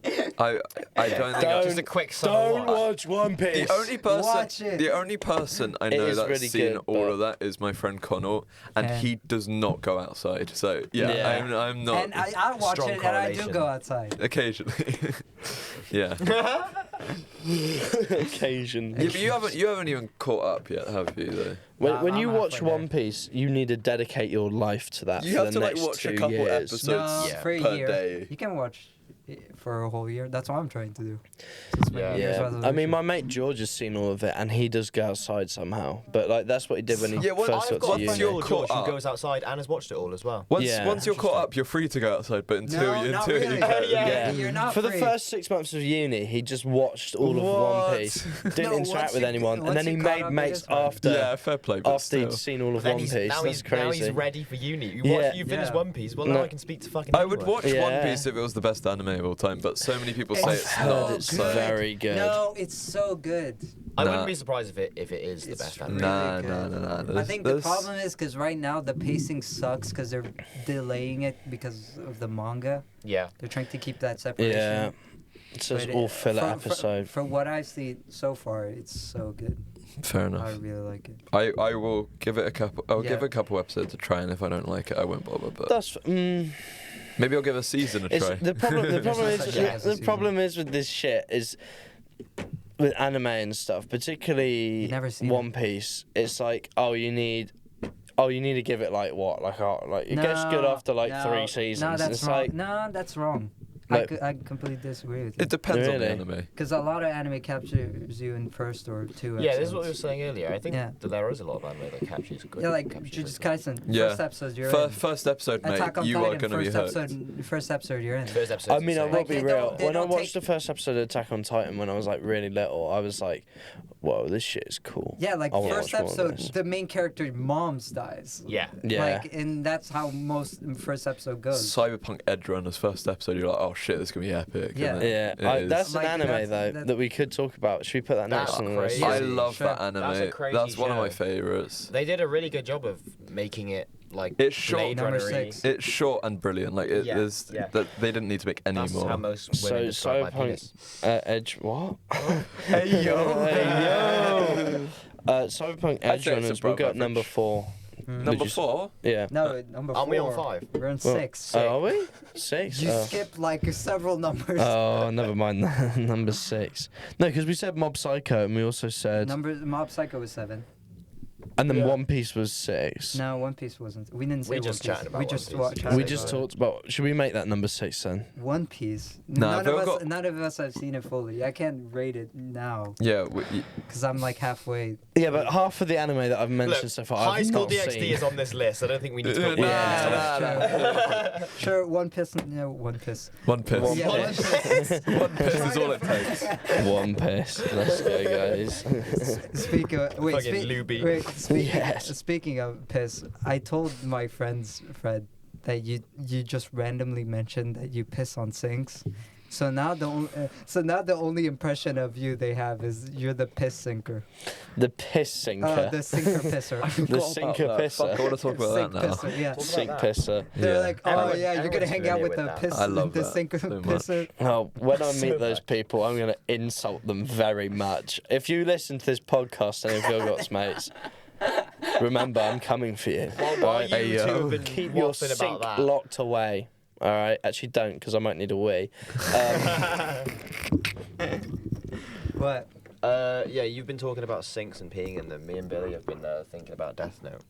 I don't think Don't- Just a quick summer Don't watch. watch One Piece. the only person, Watch it. the only person I It know is that's really seen good, all but- of that is my friend Connor, and And- he does not go outside. So yeah, Yeah. I'm not. And I watch Strong it and I do correlation. go outside. Occasionally, yeah. Occasion. Yeah, but you haven't even caught up yet, have you? Though When I'm you watch halfway One Piece, you need to dedicate your life to that you for have the to like next watch 2 a couple years. episodes No, yeah, for a per year. day. You can watch it for a whole year. That's what I'm trying to do. It's my Yeah. New Year's Yeah, I resolution. mean, my mate George has seen all of it, and he does go outside somehow. But like, that's what he did when he Yeah, well, first I've got got to a Once friend you're uni. called George caught who up- goes outside and has watched it all as well. Once Yeah. once you're caught up, you're free to go outside. But until No, not you really. go, Yeah. You're not For the free. first 6 months of uni, he just watched all of What? One Piece, didn't No, interact once with you- anyone, and once then he you caught made up, it mates is fine. after. yeah, fair play. But After still. he'd seen all of Then One he's, Piece, now, that's he's, now crazy. he's ready for uni. Yeah. You finished Yeah. One Piece, well No. now I can speak to fucking I would anyone. watch Yeah. One Piece if it was the best anime of all time, but so many people say It's it's so not. It's So. very good. No, it's so good. I Nah. wouldn't be surprised if it is the It's best really anime. Nah, good. nah, nah, nah. I There's- think the there's- problem is because right now the pacing sucks because they're delaying it because of the manga. Yeah. They're trying to keep that separation. Yeah, it's just But all filler for- episode. For what I've seen so far, it's so good. Fair I enough. really like it. I will give it a couple. I'll give Yeah. it a couple episodes a try, and if I don't like it, I won't bother. But That's maybe I'll give a season a it's, try. the problem. The problem no is such thing as a the season. problem is with this shit is with anime and stuff, particularly You've never seen One Piece. It's like you need to give it like what like it gets good after like 3 seasons. No, that's it's wrong. like No, that's wrong. Like- I completely disagree with you. It depends on the Really? anime. Because a lot of anime captures you in first or 2 episodes. Yeah, this is what we were saying earlier. I think Yeah. that there is a lot of anime that captures good. Yeah, like captures Jujutsu good. Kaisen. Yeah. First episode, you're First episode, mate, Attack on you Titan, are gonna be first hooked. First episode, you're in. First episode. I mean, I will Like, be they real. don't- they When I don't watched take- the first episode of Attack on Titan when I was like really little, I was like, "Whoa, this shit is cool." Yeah, like I wanna first watch more of episode, this. the main character moms dies. Yeah. Yeah. Like, and that's how most first episode goes. Cyberpunk Edge Runner's first episode, you're like, oh shit, this is gonna be epic. Yeah. and then Yeah, it is. that's Like, an anime that's- though that we could talk about. Should we put that next That's on the list? crazy. I Yeah. love Sure. that anime. That's a crazy That's one of my show. favorites. They did a really good job of making it like It's short. Blade Number Runner-y. 6. It's short and brilliant. Like Yeah, there's yeah. that they didn't need to make any That's how more. most So women describe my Cyberpunk penis. Edge what? Hey yo, Hey yo. Cyberpunk I'd Edge say it's Runners. We'll above go at number average. 4. Number Would you- 4. Yeah. No, number 4. Aren't we on 5? We're on Well, 6. Are we 6? You Oh. skipped like several numbers. Oh, never mind. Number 6. No, because we said Mob Psycho, and we also said, Mob Psycho was 7. and then Yeah. One Piece was 6. No, One Piece wasn't. We didn't say We One just Piece. chatted about We One just Piece. watched. We We just talked about. Should we make that number 6 then? One Piece. Nah, none they've of us. got- None of us have seen it fully. I can't rate it now Yeah, because I'm like halfway. Yeah, but half of the anime that I've mentioned Look, so far, High I've School not DxD seen. is on this list. I don't think we need to put Nah, Yeah. nah, Sure, One Piece. No, One Piece. One piss. One Yeah, One Piece. One piss is all it takes. One Piece. Let's go, guys. Speak of wait, Fucking Luby. wait, Speaking of piss, I told my friends, Fred, that you just randomly mentioned that you piss on sinks. So now the only impression of you they have is you're the piss sinker. The piss sinker. The sinker pisser. The sinker pisser. I want to talk about Sink that now. pisser, yeah. Sink pisser. They're Yeah. like, oh Everyone- yeah, you're gonna everyone's hang out familiar with the with that. piss, I love the that sinker so much. pisser. Oh, when I So meet those much. people, I'm going to insult them very much. If you listen to this podcast and if you've got mates, remember, I'm coming for you. While alright? you Hey, two yo. have been Keep your waffling sink about that. locked away. All right? Actually, don't, because I might need a wee. What? Yeah, you've been talking about sinks and peeing in them. Me and Billy have been thinking about Death Note.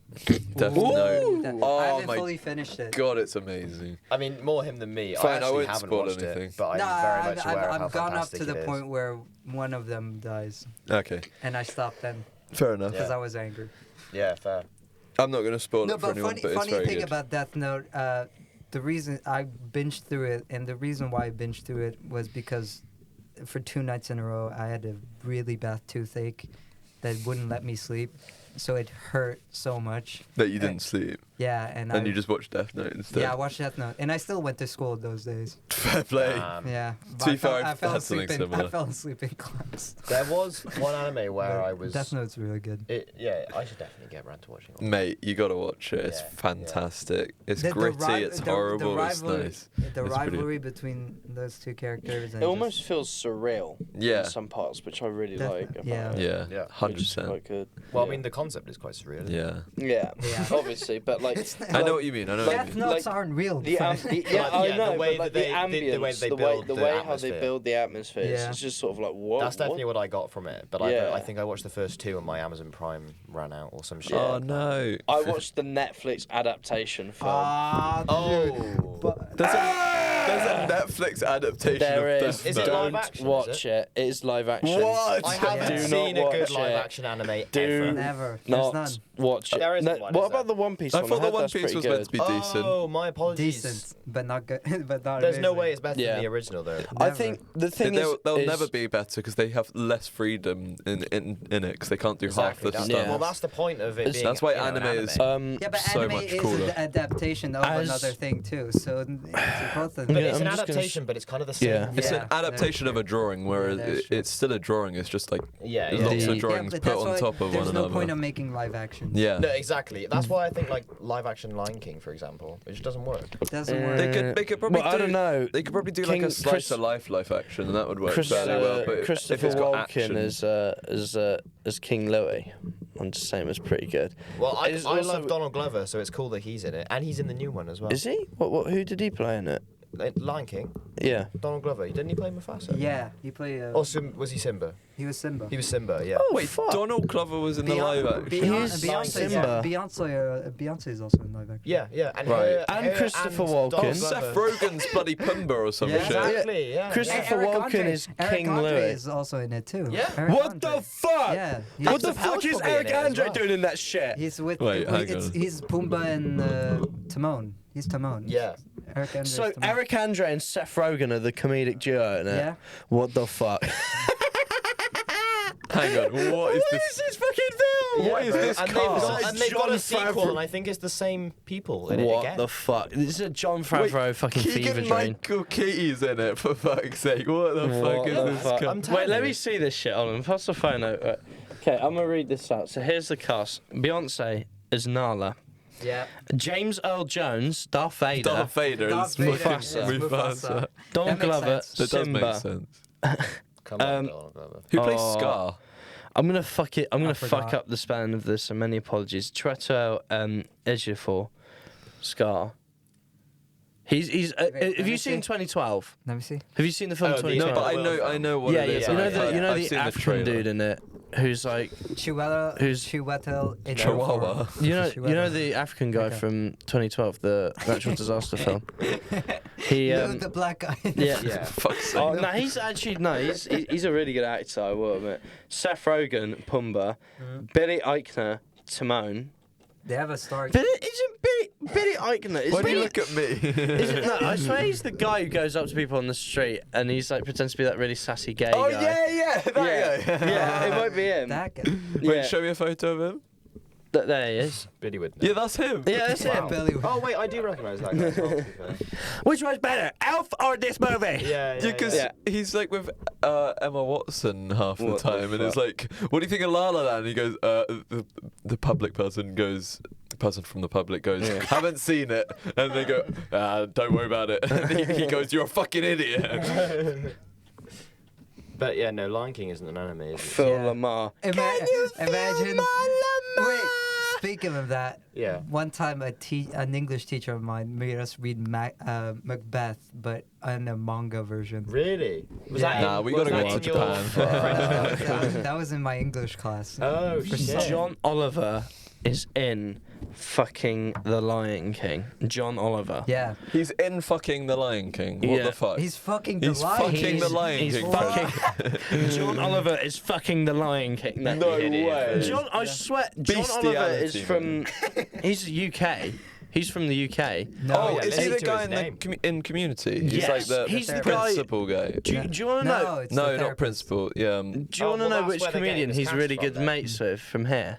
Death Ooh, Note. that- Oh I haven't my fully finished it. God, it's amazing. I mean, more him than me. Fine, I I actually won't haven't spoil watched anything. it, but I'm Nah, very much aware of how I've gone up fantastic to the it is. point where one of them dies, Okay, and I stopped then fair enough. because Yeah. I was angry. Yeah, fair. I'm not going to spoil No, it for but anyone, but it's funny very thing good. about Death Note, the reason I binged through it, and the reason why I binged through it was because for 2 nights in a row I had a really bad toothache that wouldn't let me sleep, so it hurt so much. That you didn't sleep, Yeah, and and you just watched Death Note instead. yeah, I watched Death Note, and I still went to school those days. Fair play. Yeah, To be fair, I I've fell had asleep something in similar. I fell asleep in class. There was one anime where But I was. Death Note's really good. Yeah, I should definitely get around to watching it. Mate, you gotta watch it. It's Yeah, fantastic. It's The gritty. ri- it's the horrible. rivalry, it's nice. The It's brilliant. rivalry between those two characters. And It almost feels surreal Yeah. in some parts, which I really Def- like. about yeah. it. Yeah. Yeah. 100%. Quite good. Well, I mean, the concept is quite surreal. Isn't it? Yeah. Yeah, Yeah. obviously, but like, It's- I know what you mean. I know what you Death mean. Notes like, aren't real. yeah, Like, I yeah, know, the way but like that they- the ambience, the way they the build the way how they atmosphere. build the atmosphere, Yeah. it's just sort of like what? That's definitely what I got from it. But Yeah. I think I watched the first 2 and my Amazon Prime ran out or some shit. Oh no. I watched the Netflix adaptation film. Ah, Oh. but There's a Netflix adaptation There of is. Death Is it Note. live Don't action, is watch it. It is live action. What? I haven't Do seen not a good watch live it. action anime Do ever. never. There's Not none. watch it. There isn't No, one, what is there? about the One Piece I one? thought the heard One that's Piece pretty was good. meant to be decent. Oh, my apologies. Decent, but not good. But not There's no amazing. way it's better Yeah. than the original, though. I Never. think the thing They'll is never be better because they have less freedom in it because they can't do Exactly. half the That's, stuff. Yeah. Well, that's the point of it being. That's why you know, an anime is- Yeah, but so anime much is cooler. an adaptation of As- another thing too. So it's both of them. But Yeah, it's I'm an just gonna adaptation, but it's kind of the same. Yeah. It's Yeah, an that's adaptation of a true. drawing, whereas Yeah, that's true. it's still a drawing. It's just like Yeah, lots yeah, of yeah. drawings but put that's on why top of there's one no another. point of making live action. Yeah. No, exactly. That's why I think like live action Lion King, for example, it just doesn't work. It doesn't work. They could probably well, do. I don't know. They could probably do like King a slice Chris- of life action, and that would work Chris, fairly well. But Christopher if it's got Walken action, as King Louis. I'm just saying it was pretty good. Well, I It's love also- Donald Glover, so it's cool that he's in it, and he's in the new one as well. Is he? What? Who did he play in it? Lion King? Yeah. Donald Glover. Didn't he play Mufasa? Yeah, he played. Or was he Simba? He was Simba. He was Simba. Yeah. Oh, wait, fuck. Donald Glover was in the live action. He's Simba. Beyonce is also in live action. Yeah, yeah. And Right. her, And her Christopher and Walken. Donald Seth Glover. Rogen's bloody Pumbaa or some Yeah. shit. Exactly. Yeah. Christopher Eric Walken Andre- is Eric King Andre Louis. is also in it too. Yeah. Eric What Andre. the fuck? Yeah. What the Chappelle's fuck is probably in Eric it as Andre well. doing in that shit? He's with. Wait, hang it's, on. he's Pumbaa and Timon. He's Timon. Yeah. Eric Andre. So Eric Andre and Seth Rogen are the comedic duo in it. Yeah. What the fuck? Hang on, what is this? this fucking film? What is this and cast? they've got a Jon sequel, Favreau. and I think it's the same people in it What again. the fuck? This is a John Favreau fucking fever Keegan dream. Michael Keaty's in it, for fuck's sake. What the fuck What is the this fuck? cast? I'm telling Wait, let you. me see this shit on him. Pass the phone out. Right. Okay, I'm gonna read this out. So here's the cast: Beyonce as Nala, Yeah. James Earl Jones, Darth Vader, Darth Vader is Darth Vader, Mufasa. yeah, Mufasa. Don That makes Glover, sense. That does make Simba. sense. Come on, Um, Donald Glover. Who plays Oh. Scar? I'm gonna fuck it. I'm gonna fuck forgot. up the spelling of this, so many apologies. Treto Ejiofor, Scar. He's. Wait, let have me you seen see. 2012? Let me see. Have you seen the film Oh, the- 2012? No, but Well, I know what yeah, it is. yeah. You know I've- the I've seen African trailer. dude in it, who's like, Chiwetel. Who's- Chiwetel Ejiofor. Chihuahua. you know Chiwetel. the African guy Okay. from 2012, the natural disaster film. He The black guy. yeah. Yeah. Fuck's sake. Oh no, he's actually no, he's a really good actor. I will admit. Seth Rogen, Pumbaa, Billy Eichner, Timon. They have a star. But isn't Billy Eichner? Is Why do you Billy- look at me? Is it, no, I swear he's the guy who goes up to people on the street and he's like pretends to be that really sassy gay Oh guy. yeah, that yeah, guy. yeah, it might be him. That guy. Wait, Yeah. show me a photo of him. There he is. Billy would know. Yeah, that's him. Yeah, that's him. Billy. Oh wait, I do recognise that guy. as well, to be fair. Which one's better, Elf or this movie? Yeah, Yeah, because Yeah. he's like with Emma Watson half the What the time, and it's like, what do you think of La La Land? And he goes, the public person goes, the person from the public goes, haven't seen it, and they go, don't worry about it. And he goes, you're a fucking idiot. But yeah, no, Lion King isn't an anime, is it? Phil Yeah. Lamar. Imagine. Wait. Speaking of that, Yeah. one time an English teacher of mine made us read Macbeth, but in a manga version. Really? Was Yeah. Nah, we was gotta that go in to your Japan. French That was in my English class. Oh For shit. John Oliver is in fucking The Lion King. John Oliver. Yeah. He's in fucking The Lion King. What Yeah. the fuck? He's fucking the He's lion. fucking The Lion He's King. fucking. John Oliver is fucking The Lion King. That No idiot. way. John, I swear, John Oliver is Bestiality, from. He's UK. He's from the UK. No, Oh, yeah, is he listen the to guy his in the name. in Community? He's Yes, like the he's the principal guy. Do you want to know? No, it's No, the not therapist. principal. Yeah. Do you Oh, want to well, know that's which where they're getting comedian his he's cast really from good then. mates with from here?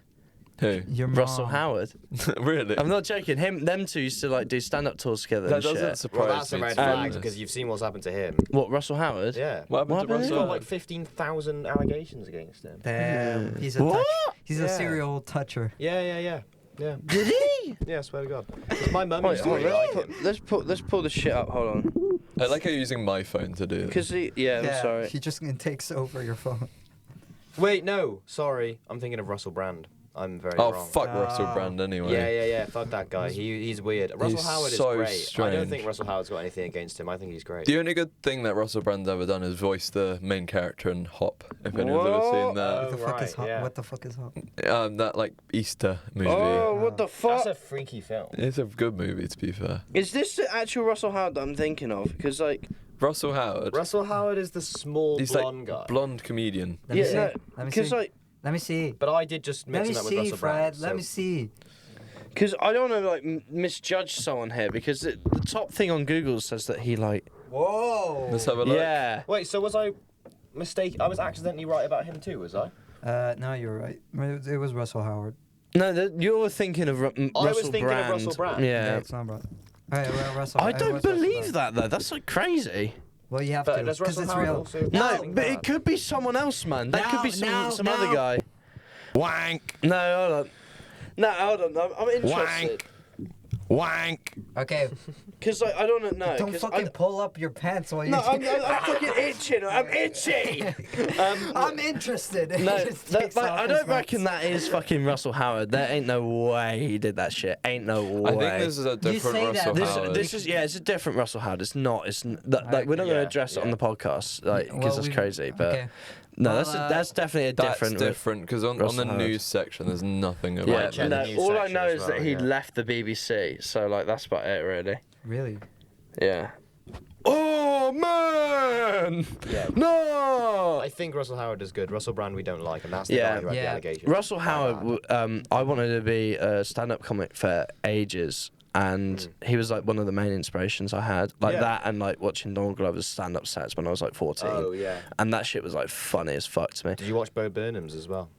Who? Your Russell mom. Howard. Really? I'm not joking. Them two used to like do stand-up tours together. That and doesn't shit. surprise Well, that's me. a red to be flag honest. because you've seen what's happened to him. What, Russell Howard? Yeah. What happened to What He's Russell? got like 15,000 allegations against him. Damn. He's a What? he's a Yeah. serial toucher. Yeah. Did he? Yeah, I swear to God. 'Cause my mum Wait, used to hold really on, like him. let's pull the shit up. Hold on. I like how you're using my phone to do this. Because I'm sorry. He just takes over your phone. Wait, no, sorry. I'm thinking of Russell Brand. I'm very Oh, wrong. fuck Russell Brand anyway. Yeah. Fuck that guy. He's weird. Russell He's Howard so is great. I don't strange. think Russell Howard's got anything against him. I think he's great. The only good thing that Russell Brand's ever done is voice the main character in Hop. If anyone's ever seen that. Oh, What the fuck is right, hot? yeah. What the fuck is hot? That like Easter movie. Oh, what the That's fuck? a freaky film. It's a good movie to be fair. Is this the actual Russell Howard that I'm thinking of? Because like, Russell Howard. Russell Howard is the small He's blonde like guy. blonde comedian. Let me yeah, see. no, Let me because see. like, Let me see. But I did just Let mix me him up with see, Russell Fred. Brand. Let so- me see. because I don't want to like misjudge someone here because the top thing on Google says that he like, Whoa. Let's have a look. yeah. Wait, so was I mistaken? I was accidentally right about him too, was I? No, you're right. It was Russell Howard. No, you're thinking of Russell was thinking of Brand. Russell Brand. Yeah. it's not right. Alright, well, Russell. I it don't was Russell believe Brand. that though. That's like crazy. Well, you have But to, does because Russell it's Howard real. also? No, think but that? it could be someone else, man. That could be some other guy. Wank. No, hold on. No, hold on. I'm interested. Wank. Okay, Because like, I don't know. don't 'cause fucking I, pull up your pants while you. no, I'm fucking itching. I'm itchy. I'm interested. No, He just takes off I his don't reckon pants. that is fucking Russell Howard. There ain't no way he did that shit. Ain't no way. I think this is a different say that, Russell but- Howard. This is it's a different Russell Howard. It's not. Like we're not going to Yeah, address it on yeah. the podcast, like because Well, that's we- crazy. But okay. no, Well, that's definitely a That's different. different because on Russell the Howard. news section there's nothing about Yeah, check it. the no. news All I section know as is that well, he yeah. left the BBC. So like that's about it, really. Really? Yeah. Oh man! Yeah. No. I think Russell Howard is good. Russell Brand we don't like, and that's the Yeah. guy who had the Yeah. allegations. Russell My Howard, bad. I wanted to be a stand-up comic for ages, and he was like one of the main inspirations I had, like Yeah. that, and like watching Donald Glover's stand-up sets when I was like 14, Oh yeah. and that shit was like funny as fuck to me. Did you watch Bo Burnham's as well?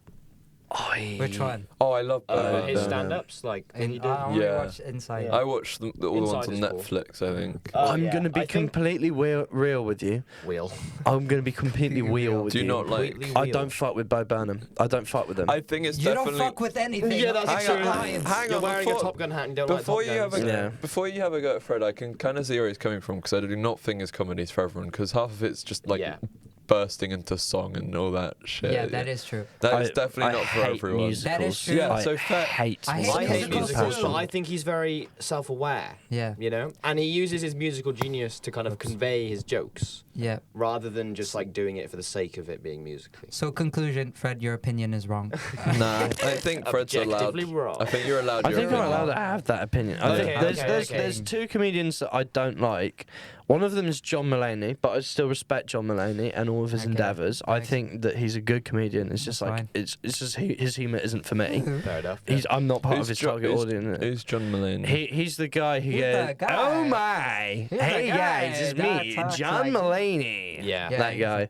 Which one? Oh, I love His Burnham. stand-ups, like when he did. I only Yeah. watched Inside. Yeah. I watched all the ones Inside on is cool. Netflix. I think. Oh, I'm yeah. gonna be I think- completely real with you. Wheel. I'm gonna be completely real with Do you you. not like? Completely I wheel. don't fuck with Bo Burnham. I don't fuck with him. I think it's You don't definitely. fuck with anything. Yeah, that's It's true. alliance. Hang You're on, wearing before- a Top Gun hat and don't Before like you Top have a Guns. Yeah. before you have a go at Fred, I can kind of see where he's coming from because I do not think his comedy is for everyone because half of it's just like Yeah. bursting into song and all that shit. Yeah, that is true. That is I definitely not for hate everyone. musicals. That is true. Yeah, I so fair- hate I hate I hate musicals musicals, too. but I think he's very self-aware. Yeah. You know, and he uses his musical genius to kind of convey his jokes Yeah. rather than just like doing it for the sake of it being musically. So conclusion, Fred, your opinion is wrong. Nah, I think Fred's allowed. Objectively wrong. I think you're allowed. I your think I'm opinion. allowed to have that opinion. I think Okay, there's two comedians that I don't like. One of them is John Mulaney, but I still respect John Mulaney and all of his Okay. endeavours. I Okay. think that he's a good comedian. It's just That's like fine. it's just his humour isn't for me. Fair enough. I'm not part Who's of his Jo- target who's- audience. Who's John Mulaney? He's the guy who He's goes, the guy. "Oh my, He's the hey guy guys, it's that me, talks John like- Mulaney." Yeah. Yeah, that he's guy.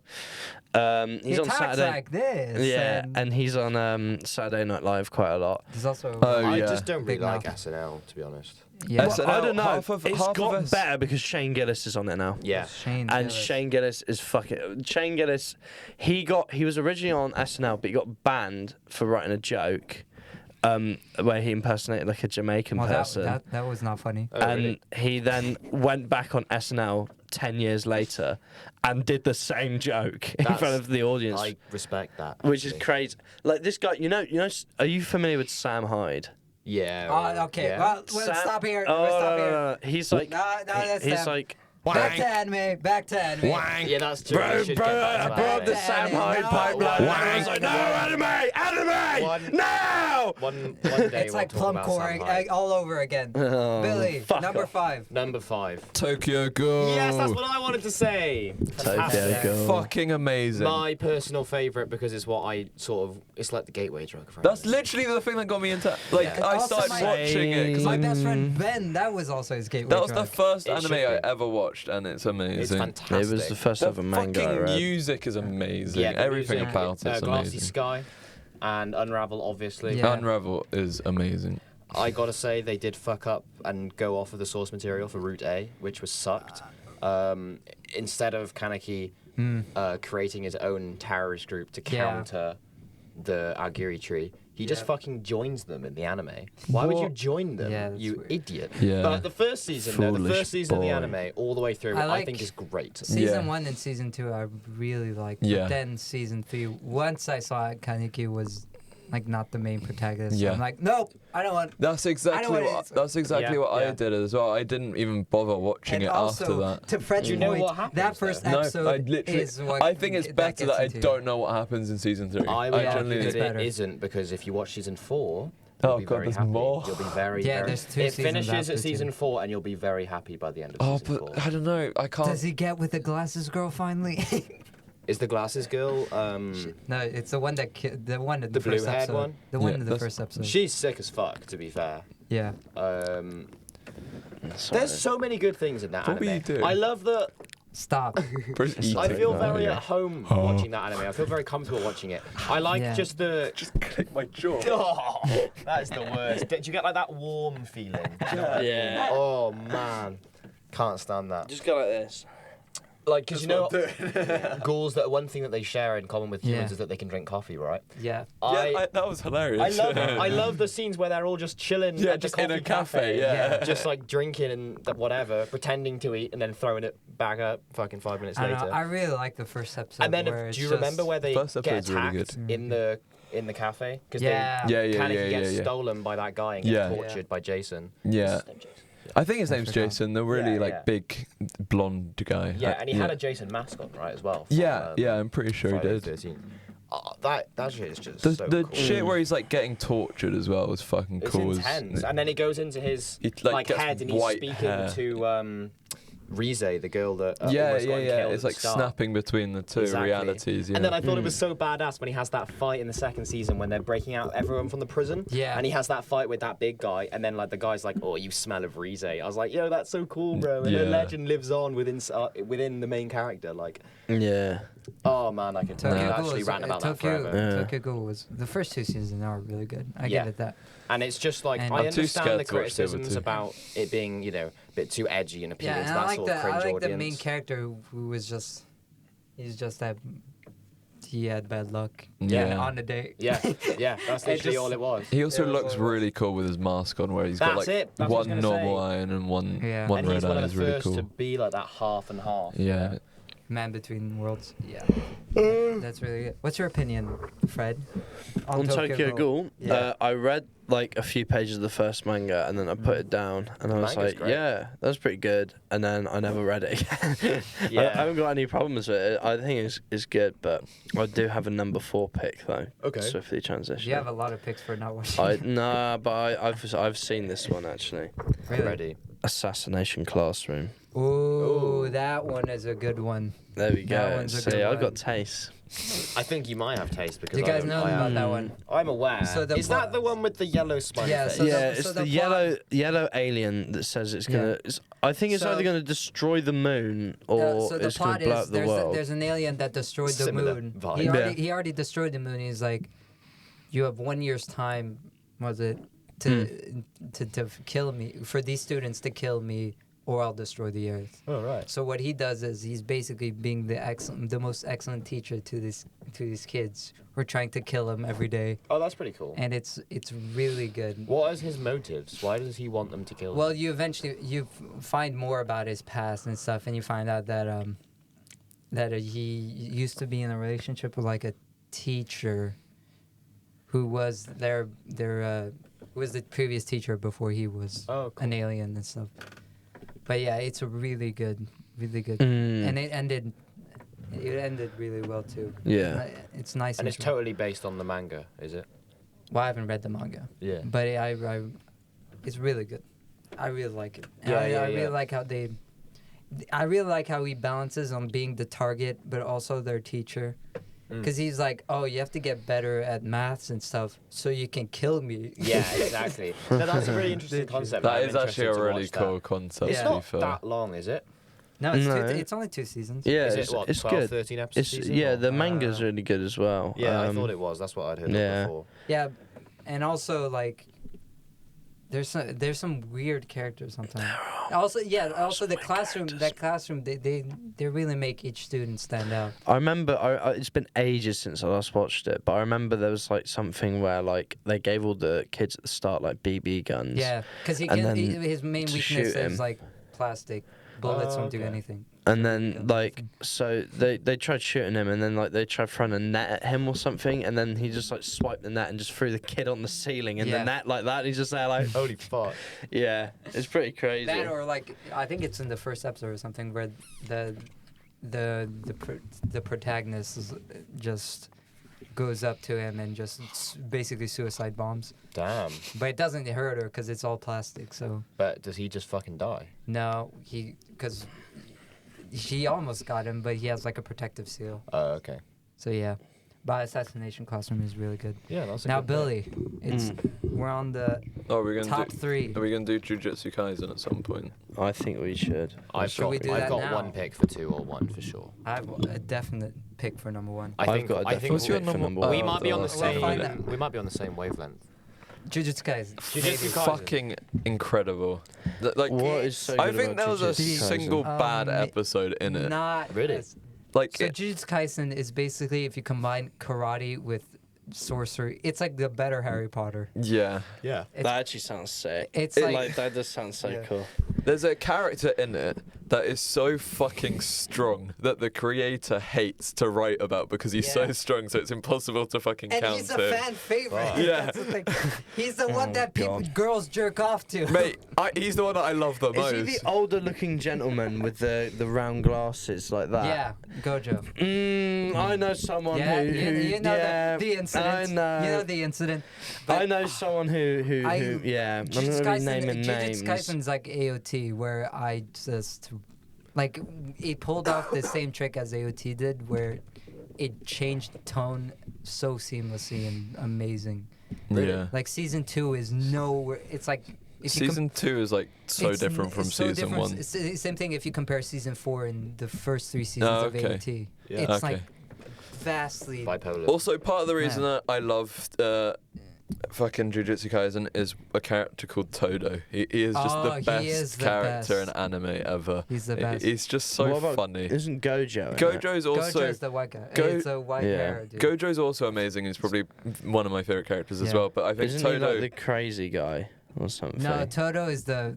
He's He on talks Saturday. like this. Yeah, and he's on Saturday Night Live quite a lot. There's also. I yeah. just don't really Big like mouth. SNL, to be honest. Yeah. SNL, I don't know. half of It's got us- better because Shane Gillis is on it now. Yeah. Shane. And Gillis. Shane Gillis is fucking. Shane Gillis, he was originally on SNL, but he got banned for writing a joke, where he impersonated like a Jamaican Well, person. that was not funny. Oh, And really? he then went back on SNL 10 years later and did the same joke in That's- front of the audience, I respect that. which is actually. crazy. Like this guy, you know, are you familiar with Sam Hyde? Yeah. Oh, okay. yeah. Well, we'll Sam- stop here. Oh, We'll stop no, here. no, no. He's like, No, that's he's them. like, Back to anime. Back to anime. Yeah, that's true. We Bro, should bro, get back I to brought up the that. Sam No, Hyde no, pipeline. no, I was like, no, anime, One- no! One day It's we'll like talk plum about core Sam Hyde. all over again. Oh, Billy, fuck number off. 5. Number 5. Tokyo Ghoul. Yes, that's what I wanted to say. Tokyo Ghoul. Fucking amazing. My personal favourite because it's what I sort of. It's like the gateway drug. For That's anime. literally the thing that got me into. Like, Yeah. I Also, started my- watching it 'cause My I- best friend Ben, that was also his gateway that was the drug. first It anime should I be. ever watched, and it's amazing. It's fantastic. It was the first The ever manga I fucking read. music is amazing. Yeah, the Everything music, about it's Glassy amazing. Sky and Unravel, obviously. Yeah. Unravel is amazing. I gotta say they did fuck up and go off of the source material for Route A, which was sucked. Instead of Kaneki creating his own terrorist group to Yeah. counter the Agiri tree, he just fucking joins them in the anime. Why would you What? join them, Yeah, that's you weird. idiot? Yeah. But the first season, though, the Foolish first season of the boy. anime, all the way through, I I like- think is great. Season Yeah. 1 and Season 2 I really liked. Yeah. But then Season 3, once I saw Kaneki was like not the main protagonist, Yeah. I'm like, nope, I don't want. That's exactly what it what is. that's exactly Yeah, what I yeah. did as well. I didn't even bother watching And it also, after that. to Fred's You know point, what happens, that first though? No, episode I literally. is what I think it's better that I gets into don't know what happens in season 3. I would Yeah, argue it's that better. it isn't because if you watch season 4, Oh, you'll be God, very there's happy. more. You'll be very, Yeah, very. there's 2 It seasons finishes after at season too. 4, and you'll be very happy by the end of Oh, season 4. but I don't know. I can't. Does he get with the glasses girl finally? Is the glasses girl? No, it's the one that the one in the, The first blue-haired episode. one? The one Yeah, in the that's- first episode. She's sick as fuck, to be fair. Yeah. There's so many good things in that What were anime. you doing? I love the. Stop. Press E I to feel ignore very it. at home watching that anime. I feel very comfortable watching it. I like Yeah. just the. Just click my jaw. Oh, that is the worst. Do you get like that warm feeling? Do you know what I mean? Yeah. Oh man, can't stand that. Just go like this. Like, because you know, ghouls. That one thing that they share in common with humans Yeah. is that they can drink coffee, right? Yeah. That was hilarious. I love the scenes where they're all just chilling Yeah, at the just in a coffee cafe, yeah. just like drinking and whatever, pretending to eat and then throwing it back up fucking 5 minutes I don't later. know. I really like the first episode. And then, where do it's you just- remember where they First get episode's really attacked good. in the cafe? Because Yeah. Yeah, Kaneki gets yeah. stolen by that guy and Yeah. gets tortured by Jason. Yeah. What's his name, Jason? I think his name's forgot. Jason. The really Yeah, like yeah. big blonde guy. Yeah, and he had a Jason mask on, right, as well. from, Yeah, I'm pretty sure he Friday did. the 13th. Oh, that shit is just The, so the cool. shit where he's like getting tortured as well was fucking It's cool. intense, and then it goes into his He, like, gets head, and he's white speaking hair. to Rize, the girl that yeah, almost got yeah. killed It's at like the start. snapping between the two Exactly. realities. Yeah. And then I thought it was so badass when he has that fight in the second season when they're breaking out everyone from the prison. Yeah. And he has that fight with that big guy, and then like the guy's like, "Oh, you smell of Rize." I was like, "Yo, that's so cool, bro." And the Yeah. legend lives on within the main character. Like, Yeah. oh man, I could Tokyo Ghoul actually is- rant about that Tokyo, forever. Yeah. Tokyo Ghoul was the first 2 seasons are really good. I Yeah. give it that. And it's just like And- I I'm too understand scared the to watch the other criticisms two. about it being, a bit too edgy and appealing Yeah, to and that I like sort the of cringe I like audience. the main character who was just he's just that he had bad luck. Yeah. On the date. Yeah, that's It literally just- all it was. He also Yeah, looks that's what it really cool with his mask on, where he's got That's like it, that's what I was one gonna normal say. eye and one Yeah. one And red he's one eye. of Is the really first cool. to be like that half and half. Yeah. Man between worlds. Yeah. That's really good. What's your opinion, Fred? On Tokyo Ghoul, Yeah. I read like a few pages of the first manga and then I put it down and I was manga's like, great. yeah, that was pretty good. And then I never read it again. Yeah. I haven't got any problems with it. I think it's good, but I do have a number 4 pick though. Okay. Swiftly transition. You have a lot of picks for not watching. I've seen this one actually. Really? Ready. Assassination Classroom. Ooh, that one is a good one. There we That go. one's a See, good I one. got taste. I think you might have taste because Do you guys know about that one? I'm aware. So the Is that the one with the yellow smiley Yeah, face? so Yeah, the- it's so the the plot- yellow alien that says it's gonna. Yeah. I think it's So- either gonna destroy the moon or So the it's gonna plot blow is up the world. there's an alien that destroyed the Similar moon. vibe. He already destroyed the moon. He's like, you have 1 year's time. Was it to kill me, for these students to kill me, or I'll destroy the earth. Oh, right. So what he does is he's basically being the most excellent teacher to these kids who are trying to kill him every day, Oh, that's pretty cool. and it's really good. What is his motives? Why does he want them to kill him? Well, you find more about his past and stuff, and you find out that he used to be in a relationship with like a teacher who was who was the previous teacher before he was Oh, cool. an alien and stuff. But yeah, it's a really good, Mm. and it ended really well too. Yeah. It's nice And it's short. totally based on the manga, is it? Well, I haven't read the manga, Yeah. but it's really good. I really like it. And Yeah, I yeah, really yeah. like how I really like how he balances on being the target, but also their teacher. Because he's like, oh, you have to get better at maths and stuff so you can kill me. Yeah, exactly. No, that's a really interesting concept. That I'm is actually a interested to really watch that. cool concept. It's to not be fair. that long, is it? No, No. it's only 2 seasons. Yeah, Is it's, it, what, it's 12, good. 13 episodes It's, season, yeah, or- the manga's really good as well. Yeah, I thought it was. That's what I'd heard yeah. of before. Yeah, and also like there's some weird characters sometimes. Also the classroom they really make each student stand out. I remember it's been ages since I last watched it, but I remember there was like something where like they gave all the kids at the start like BB guns. Yeah, because And then his main to weakness shoot is him. like plastic. Bullets won't do okay. anything. And then like so they tried shooting him, and then like they tried throwing a net at him or something, and then he just like swiped the net and just threw the kid on the ceiling in Yeah. the net like that. And he's just there like, Holy fuck. yeah, it's pretty crazy. That or like I think it's in the first episode or something where the protagonist just goes up to him and just basically suicide bombs. Damn. But it doesn't hurt her because it's all plastic. So But does he just fucking die? no, because she almost got him, but he has like a protective seal. Oh, okay. So yeah, but Assassination Classroom is really good. Yeah, that's a Now good pick. Billy, we're on the Oh, we're gonna top do, 3. Are we gonna do Jujutsu Kaisen at some point? I think we should. Should we do I've that got now? one pick for 2 or 1 for sure. I have a definite pick for number 1. I I've think got a I think definite What's your pick for number- number we one. might be on the Well, same. find that. We might be on the same wavelength. Jujutsu Kaisen. Jujutsu Kaisen. Fucking incredible. Like, What is so I good think about there was a Jujutsu Kaisen? single bad Um, episode in it. Not Really? as- Like, So Jujutsu Kaisen is basically if you combine karate with sorcery, it's like the better Harry Potter. yeah. Yeah. It's, That actually sounds sick. It's It, like- that does sound so Yeah. cool. There's a character in it that is so fucking strong that the creator hates to write about because he's so Yeah. strong, so it's impossible to fucking and count he's a him. fan favorite. Fuck. Yeah. That's the thing. He's the one that God. girls jerk off to. Mate, he's the one that I love the Is most. he the older looking gentleman with the round glasses like that? Yeah, Gojo. I know someone Yeah, who you know yeah, the incident. I know. You know the incident. I know someone who yeah. I'm Jujutsu not really naming Jujutsu names. Kaisen's like AOT, where I just like he pulled off the same trick as AOT did, where it changed tone so seamlessly and amazing. Yeah. Like season 2 is nowhere. It's like if you Season 2 is like so it's different from it's so season different. 1. It's the same thing if you compare season 4 and the first 3 seasons Oh, of okay. AOT. Yeah. It's Okay. like vastly. Bipolar. Also, part of the reason Yeah. that I love fucking Jujutsu Kaisen is a character called Todo. He is just Oh, the he best is the character in best. anime ever. He's the best. He's just so What about- funny. Isn't Gojo? in it? Gojo's also Gojo's the white guy. Go- It's a white Yeah. hair, dude. Gojo's also amazing. He's probably one of my favorite characters as Yeah. well. But I think Isn't Todo. he like the crazy guy or something? No, Toto is the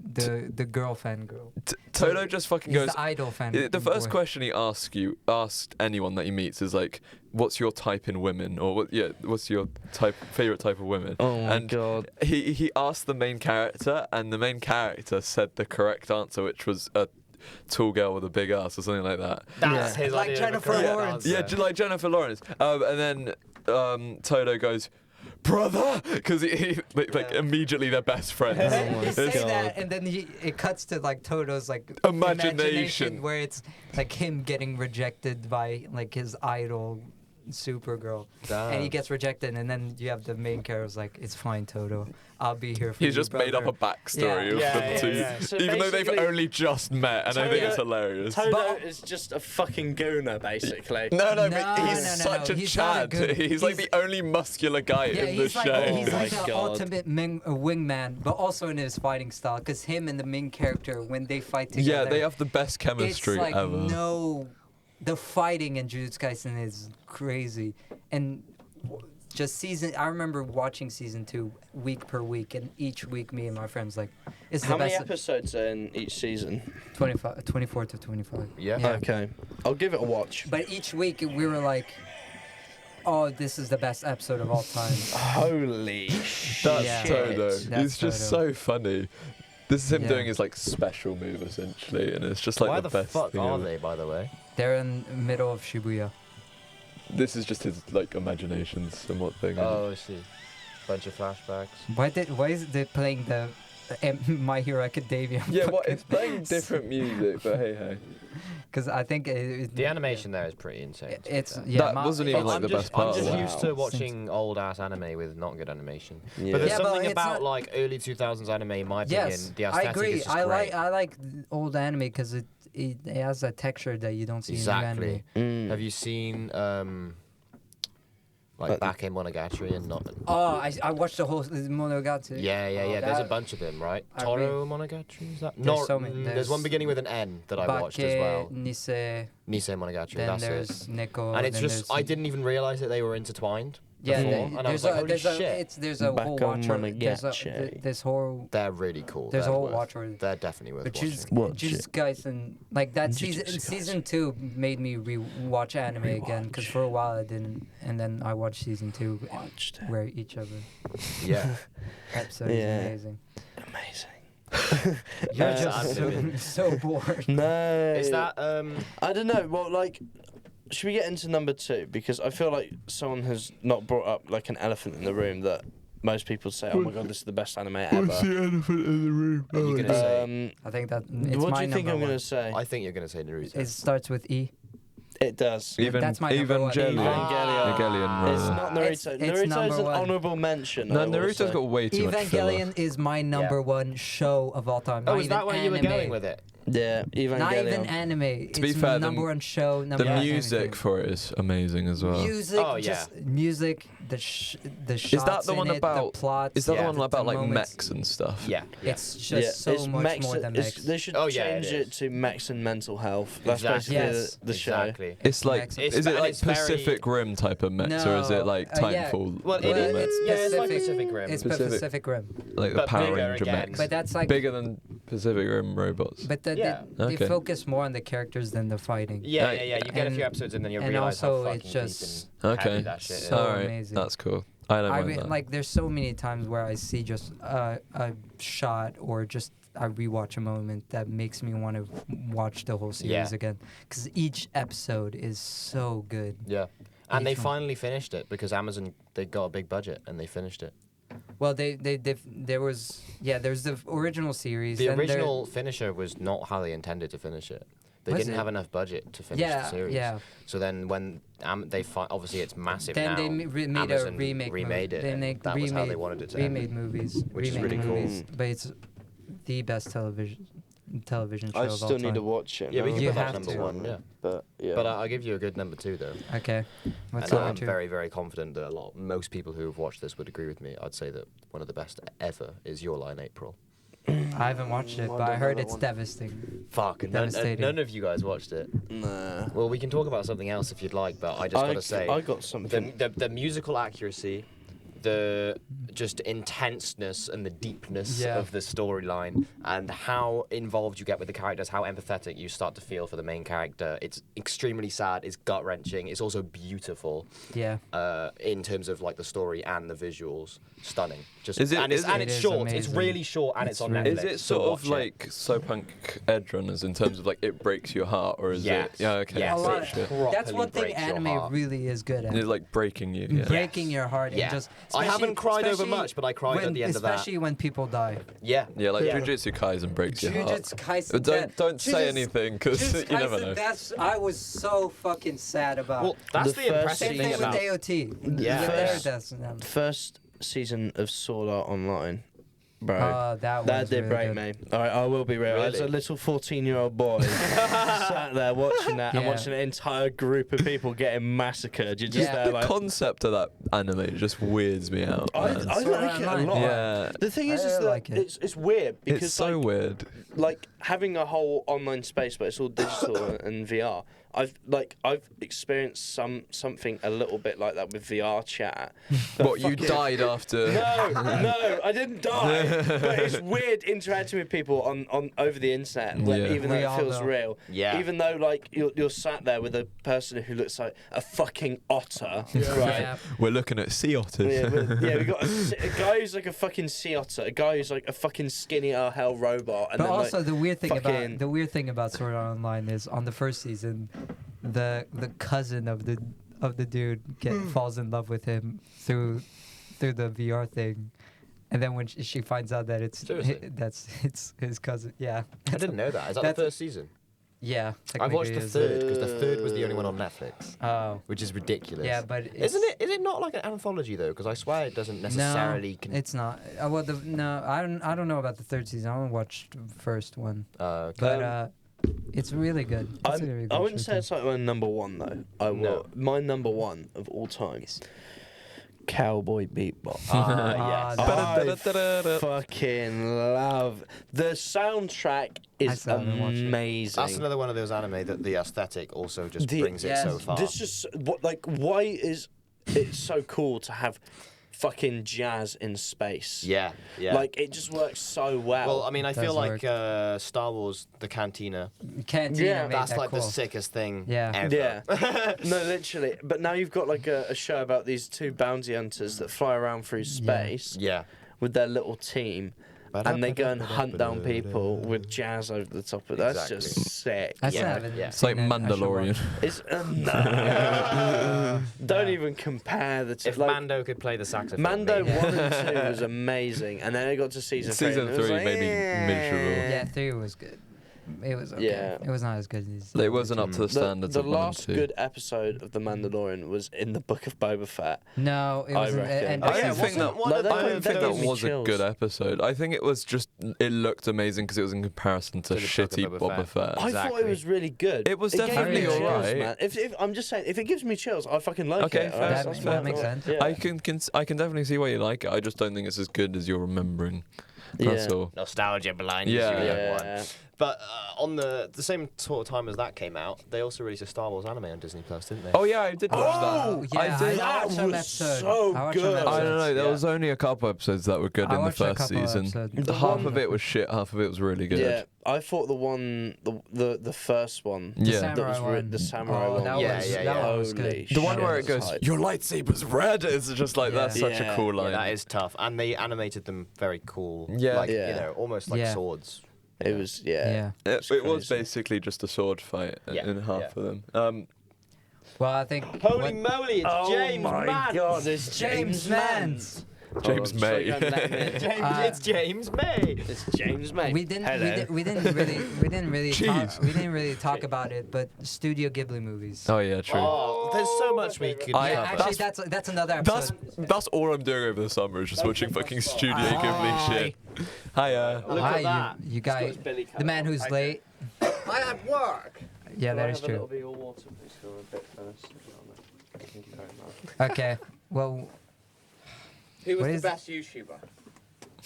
girl fan girl. Todo just fucking He's goes. the idol fan. The first boy. question he asked anyone that he meets is like, "What's your type in women?" Or what's your favorite type of women? Oh my and god. He asked the main character, and the main character said the correct answer, which was a tall girl with a big ass or something like that. That's his Like idea of a Jennifer correct Lawrence. answer. Yeah, like Jennifer Lawrence. And then Todo goes, brother, because like immediately they're best friends. You say It's- that, and then it cuts to like Toto's like Imagination. where it's like him getting rejected by like his idol, Supergirl, and he gets rejected, and then you have the main character's like, "It's fine, Toto, I'll be here for you." He's just made up a brother." backstory of Yeah, them yeah, two, yeah. So even though they've basically, only just met, and I think it's hilarious. Toto is just a fucking gooner, basically. No, No, but he's no, such a he's not a Chad. good- He's like he's- the only muscular guy Yeah, in the he's like show. he's Oh like my the God. ultimate wingman, but also in his fighting style. Because him and the main character, when they fight together, Yeah, they have the best chemistry it's like ever. the fighting in Jujutsu Kaisen is crazy, and just I remember watching season 2 week per week, and each week me and my friends like, it's How the many best. episodes are in each season? 24 to 25. Yeah. Okay, I'll give it a watch. But each week we were like, oh, this is the best episode of all time. Holy shit! That's Yeah. Toto. That's He's just Toto. so funny. This is him Yeah. doing his like special move essentially, and it's just like Why the the best fuck thing are ever. they, by the way? They're in the middle of Shibuya. This is just his like imaginations and what thing. Oh, I see. Bunch of flashbacks. Why is they playing the My Hero Academia? Yeah, well, it's playing different music, but hey. Because I think The animation there is pretty insane. to be It's fair. yeah. That wasn't even, like, I'm the just, best part I'm of just it. used to Wow. watching old ass anime with not good animation. Yeah. But there's Yeah, but something it's about not- like early 2000s anime, in my opinion. Yes, The I aesthetic agree. is just I great. like old anime because it has a texture that you don't see Exactly. in new anime. Have you seen like Back in Monogatari and not? Oh, I watched the whole Monogatari. Yeah. There's a that- bunch of them, right? I Toro Monogatari, is that? There's so many. There's one beginning with an N that I watched as well. Nisei, Nisei Monogatari. then That's there's it. Neko. And it's then just there's- I didn't even realize that they were intertwined. Yeah, before, they- and I there's was like, holy there's shit. there's a Back whole on watcher. Monogatari. This whole They're really cool. there's a They're whole worth- watcher. They're definitely worth But watching. Watch Jesus it. guys and like that Jujutsu season Kaisen. season 2 made me watch anime again because for a while I didn't, and then I watched season 2 Watched it. where each other Yeah. episode Yeah. is amazing. Amazing. You're Uh, just so bored. No. Is that I don't know. Well, like, should we get into number 2? Because I feel like someone has not brought up like an elephant in the room that most people say, "Oh my god, this is the best anime ever." elephant in the room? Are you gonna say? I think that it's What my do you think number I'm one. gonna say? I think you're gonna say Naruto. It starts with E. It does. Even That's my number one. Evangelion. Evangelion. Evangelion, It's right. not Naruto. It's Naruto's number an one. honourable mention. No, I will Naruto's say. got way too much filler. Evangelion is my number one show of all time. Oh, Not is that even where you were anime. going with it? Yeah, Evangelion. Not even anime. To be It's fair, number one show. The Number one music anything. for it is amazing as well. Music, Oh, yeah. just music. The shots Is that the one in it, about? the plots? Is that Yeah. the one about like moments. mechs and stuff? Yeah. It's just so it's much mechs more and- than it's- mechs. They should Oh, yeah, it change it is. to mechs and mental health. That's Exactly. basically Yes. the show. Exactly. It's like, Mechs. It's- is it and like it's very- Pacific Rim type of mechs, or is it like yeah. Titanfall? Well, type it of is. mechs? Yeah, it's like Pacific- Pacific Rim. It's Pacific- Pacific Rim. Like the but Power bigger Ranger again. mechs. But that's like. Bigger than Pacific Rim robots. But Yeah. they Okay. focus more on the characters than the fighting. Yeah. You get a And- few episodes and then you and realize also how it's fucking just- deep and heavy Okay. that shit is. So Alright, amazing. that's cool. I don't I mind that. like there's so many times where I see just a shot or just I rewatch a moment that makes me want to watch the whole series Yeah. again because each episode is so good. Yeah. And they Each one. finally finished it because Amazon they got a big budget and they finished it. Well, there's the original series. The and there- original finisher was not how they intended to finish it. They Was didn't it? have enough budget to finish the Yeah, series. yeah. So then when obviously it's massive Then now. they made Amazon a remake. remade it. They and make that was how they remade- wanted it to remade end. movies, Which is remake really cool. movies, but it's the best television show I of all still need time. to watch it. Yeah, we now. can You put that have number to. one. Yeah. But yeah. But I'll give you a good number 2 though. Okay, what's And number I'm 2? very, very confident that most people who have watched this would agree with me. I'd say that one of the best ever is Your Lie in April. I haven't watched it, I but don't I know heard that it's one. devastating. Fuck, and Devastating. none of you guys watched it. Nah. Well, we can talk about something else if you'd like, but I just gotta say, I got something. the musical accuracy, the just intenseness and the deepness Yeah. of the storyline, and how involved you get with the characters, how empathetic you start to feel for the main character. It's extremely sad. It's gut wrenching. It's also beautiful. Yeah. In terms of like the story and the visuals, stunning. Just Is it- and it's, is it- and It it's is short. It's amazing. really short, and it's on really- Netflix. Is it so sort watch of like so punk edge runners in terms of like it breaks your heart, or is Yes. it? Yeah, okay. Yes, A lot it of- properly That's one thing breaks your anime heart. really is good at. It's like breaking you. Yeah. Breaking your heart Yeah. and just I I haven't cried over especially much, but I cried at the end of that. Especially when people die. Yeah. Yeah, like Jujutsu Kaisen breaks your heart. Jujutsu Kaisen. But don't say anything, because Jujutsu you never Kaisen, know. I was so fucking sad about. Well, that's The the first impressive Same thing thing with about. AOT. Yeah. Their deaths and them. First season of Sword Art Online, bro. That That did really break good. me. All right, I will be real. As a Really? little 14-year-old boy sat there watching that and Yeah. watching an entire group of people getting massacred. You're just Yeah. there The like. concept of that anime just weirds me out. I man. like it a lot. Yeah. The thing is I that like it. it's weird because It's so like, weird. like having a whole online space where it's all digital and VR. I've experienced something a little bit like that with VR chat. What, you died after? No, I didn't die. But it's weird interacting with people on over the internet, like, Yeah. even though We it all feels know. real. Yeah. Even though like you're sat there with a person who looks like a fucking otter, right? Yeah. We're looking at sea otters. Yeah, we got a guy who's like a fucking sea otter, a guy who's like a fucking skinny hell robot, and But then also like, the weird thing fucking- about Sword Art Online is on the first season, the cousin of the dude falls in love with him through the VR thing, and then when she finds out that it's his cousin. Yeah. I didn't know that. Is that the That's- first season? Yeah. I watched the technically it is. third because the third was the only one on Netflix, Oh. which is ridiculous. Yeah, but it's, Isn't it? Is it not like an anthology though? Because I swear it doesn't necessarily. No, it's not. Well, I don't know about the third season. I only watched the first one, Okay. but it's really good. It's a really good I wouldn't show, say it's like my number one though. I will. No. My number one of all time. Cowboy Bebop. Ah, yes. I fucking love the soundtrack. I Is still haven't watched it. amazing. That's another one of those anime that the aesthetic also just The- brings it so Yes. far. This just what like why is it so cool to have fucking jazz in space? Yeah, yeah. Like it just works so well. well, I mean, I Does feel like work. Star Wars, the Cantina. Cantina Yeah, made That's that like cool. the sickest thing Yeah. ever. Yeah. No, literally. But now you've got like a show about these two bounty hunters that fly around through space Yeah. with their little team. And they go and hunt down people with jazz over the top of it. That's Exactly. just sick. I still Yeah, haven't yeah. It's like seen it. I should Mandalorian. watch It's no. Don't even compare the two. If Like, Mando could play the saxophone. Mando maybe. 1 and 2 was amazing, and then it got to season 3. Season and it was 3 like, made me miserable. Yeah, 3 was good. It was okay. Yeah. It was not as good as. It wasn't up to the The, standards the of 1 and last 2. good episode of The Mandalorian was in the Book of Boba Fett. No, it I wasn't. reckon. And I Yeah, don't think wasn't that. one of I them don't think that that gave me was a chills? good episode. I think it was just it looked amazing because it was in comparison to To the shitty Book of Boba Boba Fett. I thought Exactly. it was really good. It was gave me definitely chills, alright. man. If I'm just saying, if it gives me chills, I fucking like Okay, it. fair, Alright, that- my that makes thought. sense. Yeah. I can definitely see why you like it. I just don't think it's as good as you're remembering. That's Yeah. all. Nostalgia blind. Yeah. You young Yeah. one. But on the same sort of time as that came out, they also released a Star Wars anime on Disney Plus, didn't they? Oh yeah, I did watch Oh, that. yeah, I did. I watched some was episode. so I watched some good. I don't know. episodes. There Yeah. was only a couple episodes that were good I in the watched a first couple season. episodes. The Half one- of it was shit. Half of it was really good. Yeah, I thought the first one. Yeah. Samurai That was one. the samurai Oh, one. that Yeah, was, yeah, that yeah. one was Holy good. The one shit, where it that's goes, hype. "Your lightsaber's red." It's just like that's Yeah. such a Yeah. cool line. Yeah, that is tough. And they animated them very cool. Yeah. Like, Yeah. you know, almost like Yeah. swords. It was yeah. Yeah. It was crazy. basically just a sword fight Yeah, in half yeah. of them. Well, I think. Holy what- moly, it's James Mann! God, it's James Mans. James Hold on, May. sorry, don't let him in. James, it's James May! It's James May. We didn't. Hello. We didn't really. Jeez. We didn't really talk about it, but Studio Ghibli movies. Oh yeah, true. Oh, there's so much we could I- yeah, cover. actually, that's another That's episode. that's all I'm doing over the summer is just watching fucking Studio Ghibli shit. Hiya. Look Hi, at that. you guys. The man who's late. I had work! Yeah, that is true. Thank you very much. Okay. Well, Who What was is- the best YouTuber?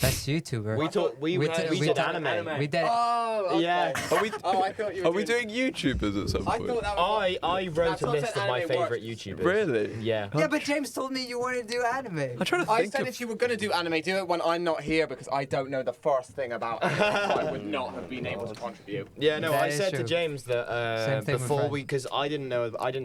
best YouTuber. We did anime. We did. Oh, okay. Yeah. Are we Oh, I thought you were are we doing YouTubers at some I point? thought that was. I wrote That's a not list how of my anime favourite works. YouTubers. Really? Yeah. Yeah, but James told me you want to do anime. I'm trying to I think said of. if you were going to do anime, do it when I'm not here because I don't know the first thing about anime. So I would not have been able to contribute. Yeah, no, That I is said to true. James that Same thing with before Fred. because I didn't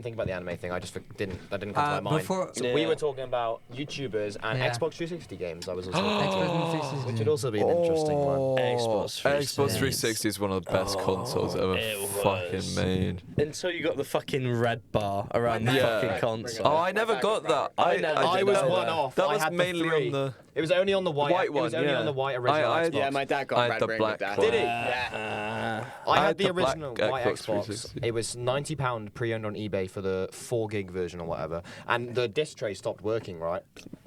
think about the anime thing. I just didn't come to my mind. Before So we Yeah. were talking about YouTubers and Yeah. Xbox 360 games. I was also Xbox thinking. 360 Which would also be an interesting one. Xbox 360. Xbox 360 is one of the best consoles ever it fucking was. made. Until you got the fucking red bar around the Yeah. fucking console. Oh, I never got that. I never I did was that. one off. That I was had the mainly 3. on the. It was only on the white. White It was one, only yeah. on the white original I- Xbox. Yeah, my dad I got had red the ring black with that. one. Did he? Yeah. I had had the the black original white Xbox Xbox. 360. It was £90 pre-owned on eBay for the 4 gig version or whatever, and the disc tray stopped working. Right,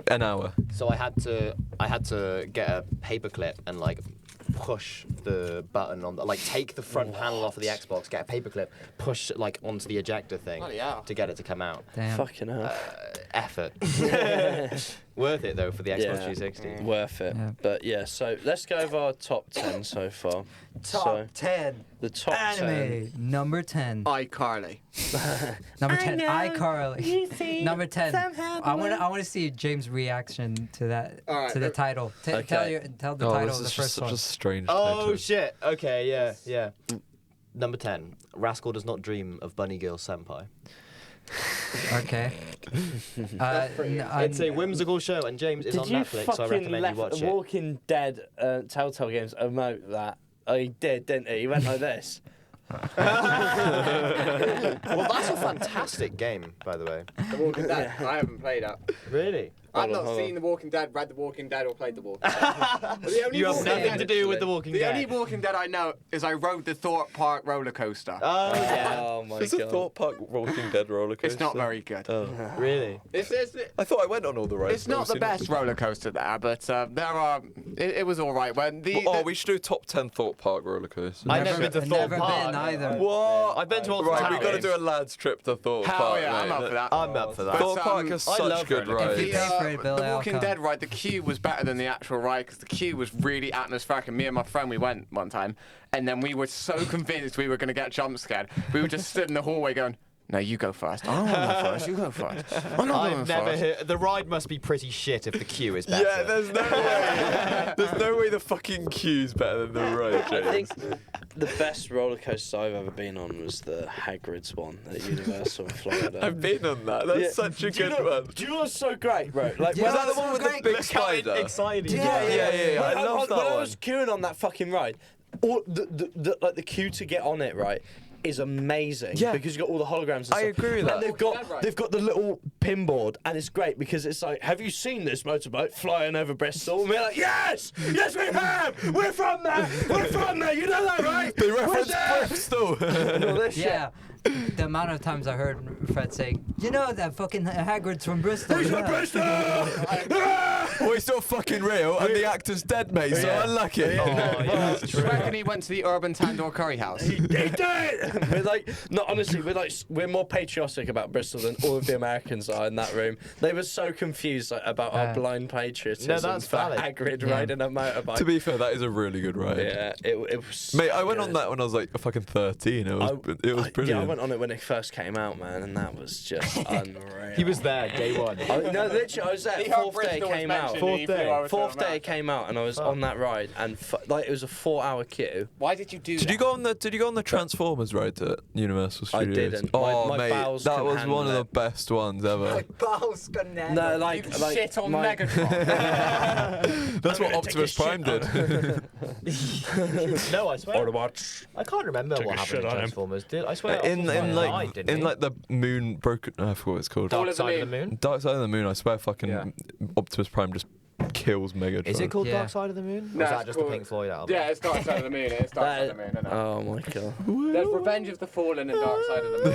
An hour. so I had to get a paperclip and like push the button on, like take the front panel off of the Xbox, get a paperclip, push like onto the ejector thing Bloody hell. to get it to come out. Damn. Fucking hell. Effort. Worth it though for the Xbox Yeah. 360. Worth it. Yeah. But yeah, so let's go over our top 10 so far. So, 10. the top 10. Anime. Number 10. iCarly. Number 10. iCarly. Number 10. I want to see James' reaction to that All right, to the title. Okay. Tell the Oh, title this of the is just first such one. a strange Oh title. shit. Okay, yeah. Number 10. Rascal does not dream of Bunny Girl Senpai. Okay. It's a whimsical show, and James is Did on you Netflix, so I fucking recommend you left watch the it. Walking Dead Telltale Games emote that? Oh, he did, didn't he? He went like this. Well, that's a fantastic game, by the way. The Walking Dead. I haven't played that. Really? I've not hold seen The Walking Dead, read The Walking Dead, or played The Walking Dead. The only You have Walking nothing Dead- to do with The Walking The Dead. only Walking Dead I know is I rode the Thorpe Park roller coaster. Oh, yeah. Oh my There's a god. Thought Park Walking Dead roller coaster. It's not very good. Oh. Really? I thought I went on all the rides. It's but not I've the seen best roller coaster there, but there are. It was all right. When we should do top 10 Thought Park roller coasters. I've never been to Thorpe Never Park. been either. What? I've been to all the Right, we've got to towers. do a lads trip to Thought hell Park. yeah, I'm mate. up for that. I'm up for that. Thought But, Park has I such love good roller rides. If you pay for it, Bill, the I'll Walking come. Dead ride, the queue was better than the actual ride because the queue was really atmospheric. And me and my friend, we went one time, and then we were so convinced we were going to get jump scared. We were just stood in the hallway going, "No, you go first. I don't want to go first. You go first. I'm not going I've never first." heard. The ride must be pretty shit if the queue is better. Yeah, there's no way. There's no way the fucking queue's better than the ride, I James. think the best roller coaster I've ever been on was the Hagrid's one at Universal in Florida. I've been on that. That's Yeah. such a Do you good know- one. Do you know what's so great, bro? Like, Yeah, Was that the that's one so with great. the big Look how spider? excited. Yeah. I When love that when I one. was queuing on that fucking ride, all the queue to get on it, right, is amazing. Yeah. Because you got all the holograms and stuff. I agree with that. And they've got the little pinboard, and it's great because it's like, have you seen this motorboat flying over Bristol? And we're like, yes, we have. We're from there. You know that, right? They reference We're there. Bristol. And all this shit. Yeah. The amount of times I heard Fred saying, "You know that fucking Hagrid's from Bristol." He's from yeah." Bristol. Well, it's not fucking real, and the actor's dead, mate, so unlucky. Oh, yeah, that's Do true. you reckon he went to the Urban Tandoor Curry House? He did it! We're like, no, honestly, we're more patriotic about Bristol than all of the Americans are in that room. They were so confused about our blind patriotism No, that's for valid. Hagrid Yeah. riding a motorbike. To be fair, that is a really good ride. Yeah, it was. Mate, so I went on good. that when I was like fucking 13. It was Yeah, I brilliant. went on it when it first came out, man, and that was just unreal. He was there day one. No, literally, I was there. He heard Fourth day it Bristol was came out. mentioned and he Fourth day. flew over to Fourth day it America. came out, and I was on that ride, and like it was a 4-hour queue. Why did you do Did that? you go on the Transformers ride at Universal I Studios? didn't. Oh My mate, bowels that couldn't was one of handle the it. best ones ever. No, like You shit on my- Megatron. That's what gonna Optimus take a Prime shit did. No, I swear. Autobots. I can't remember Took what a happened shit in on him. Transformers. I swear. in Optimus Prime died, like didn't in he? like the moon broken. I forgot what it's called. Fall Dark of the Side of the Moon. Moon. Dark Side of the Moon. I swear, fucking Yeah. Optimus Prime just kills Megatron. Is it called Yeah. Dark Side of the Moon? No, or is that it's just called- the Pink Floyd album? Yeah, it's Dark Side of the Moon. It's Dark Side of the Moon. Isn't it? Oh my god. There's Revenge of the Fallen and Dark Side of the Moon.